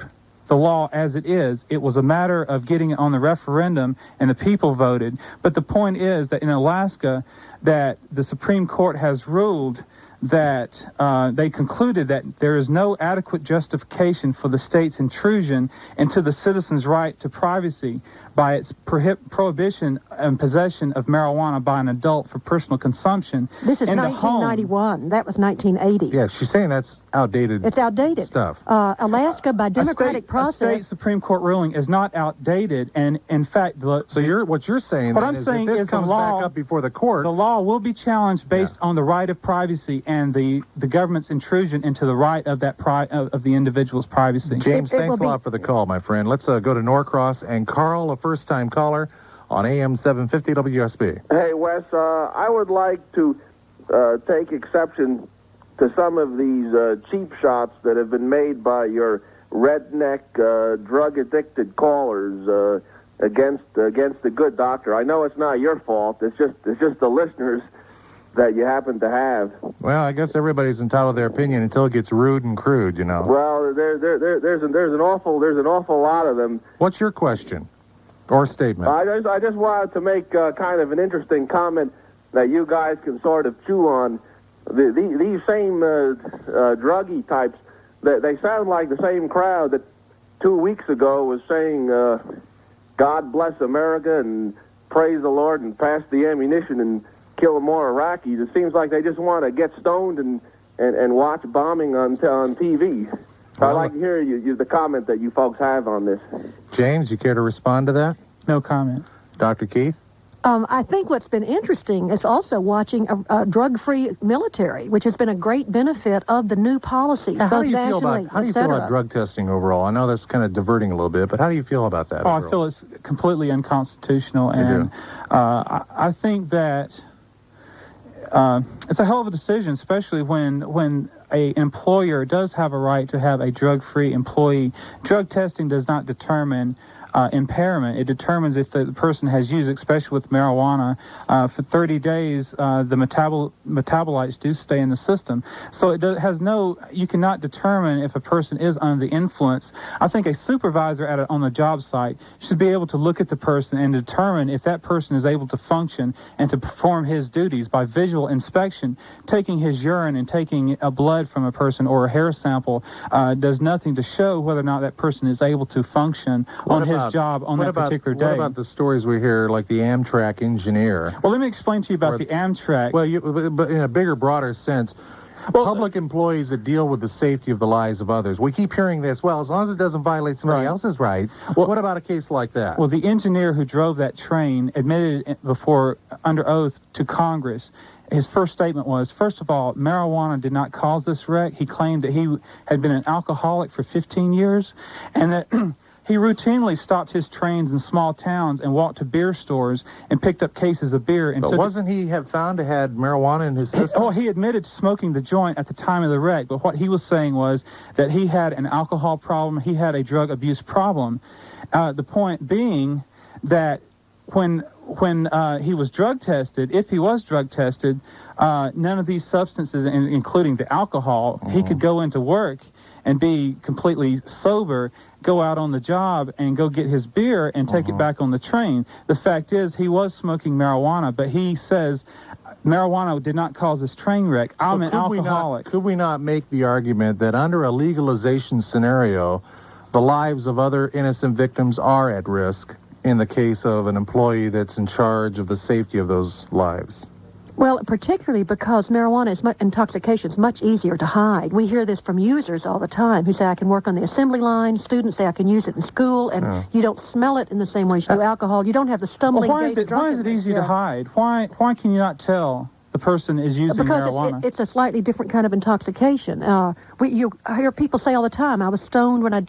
the law as it is. It was a matter of getting it on the referendum, and the people voted. But the point is that in Alaska, that the Supreme Court has ruled that they concluded that there is no adequate justification for the state's intrusion into the citizens' right to privacy by its prohibition and possession of marijuana by an adult for personal consumption. This is in the home. 1991. That was 1980. Yeah, she's saying that's outdated. It's outdated. Stuff. Alaska, by democratic process. A state Supreme Court ruling is not outdated, and in fact, So what you're saying what then I'm is saying if this is comes the law, back up before the court, the law will be challenged based on the right of privacy and the government's intrusion into the right of that of the individual's privacy. James, thanks a lot for the call, my friend. Let's go to Norcross and Carl, a first-time caller on AM-750 WSB. Hey, Wes, I would like to take exception to some of these cheap shots that have been made by your redneck, drug-addicted callers against the good doctor. I know it's not your fault. It's just the listeners that you happen to have. Well, I guess everybody's entitled to their opinion until it gets rude and crude, you know. Well, there's an awful lot of them. What's your question or statement? I just wanted to make kind of an interesting comment that you guys can sort of chew on. These same druggy types, they sound like the same crowd that 2 weeks ago was saying, God bless America and praise the Lord and pass the ammunition and kill more Iraqis. It seems like they just want to get stoned and watch bombing on TV. I'd like to hear the comment that you folks have on this. James, you care to respond to that? No comment. Dr. Keith? I think what's been interesting is also watching a drug-free military, which has been a great benefit of the new policy. How do you feel about drug testing overall? I know that's kind of diverting a little bit, but how do you feel about that? I feel it's completely unconstitutional, and I think that it's a hell of a decision, especially when a employer does have a right to have a drug-free employee. Drug testing does not determine impairment. It determines if the person has used, especially with marijuana, for 30 days, the metabolites do stay in the system. So you cannot determine if a person is under the influence. I think a supervisor on the job site should be able to look at the person and determine if that person is able to function and to perform his duties by visual inspection. Taking his urine and taking blood from a person or a hair sample does nothing to show whether or not that person is able to function on his job on that particular day. What about the stories we hear, like the Amtrak engineer? Well, let me explain to you about the Amtrak. Well, but in a bigger, broader sense, public employees that deal with the safety of the lives of others. We keep hearing this, well, as long as it doesn't violate somebody else's rights. Well, what about a case like that? Well, the engineer who drove that train admitted before, under oath to Congress, his first statement was, first of all, marijuana did not cause this wreck. He claimed that he had been an alcoholic for 15 years, and that he routinely stopped his trains in small towns and walked to beer stores and picked up cases of beer. And but wasn't he found to have marijuana in his system? Oh, he admitted to smoking the joint at the time of the wreck, but what he was saying was that he had an alcohol problem, he had a drug abuse problem. The point being that when he was drug tested, if he was drug tested, none of these substances, including the alcohol, he could go into work and be completely sober, go out on the job and go get his beer and take it back on the train. The fact is, he was smoking marijuana, but he says marijuana did not cause this train wreck. I'm an alcoholic. Could we not make the argument that under a legalization scenario, the lives of other innocent victims are at risk in the case of an employee that's in charge of the safety of those lives? Well, particularly because marijuana intoxication is much easier to hide. We hear this from users all the time who say, I can work on the assembly line. Students say, I can use it in school, and you don't smell it in the same way as you do alcohol. You don't have the stumbling gait. Why is it easy to hide? Why can you not tell the person is using marijuana? Because it's a slightly different kind of intoxication. You hear people say all the time, I was stoned when I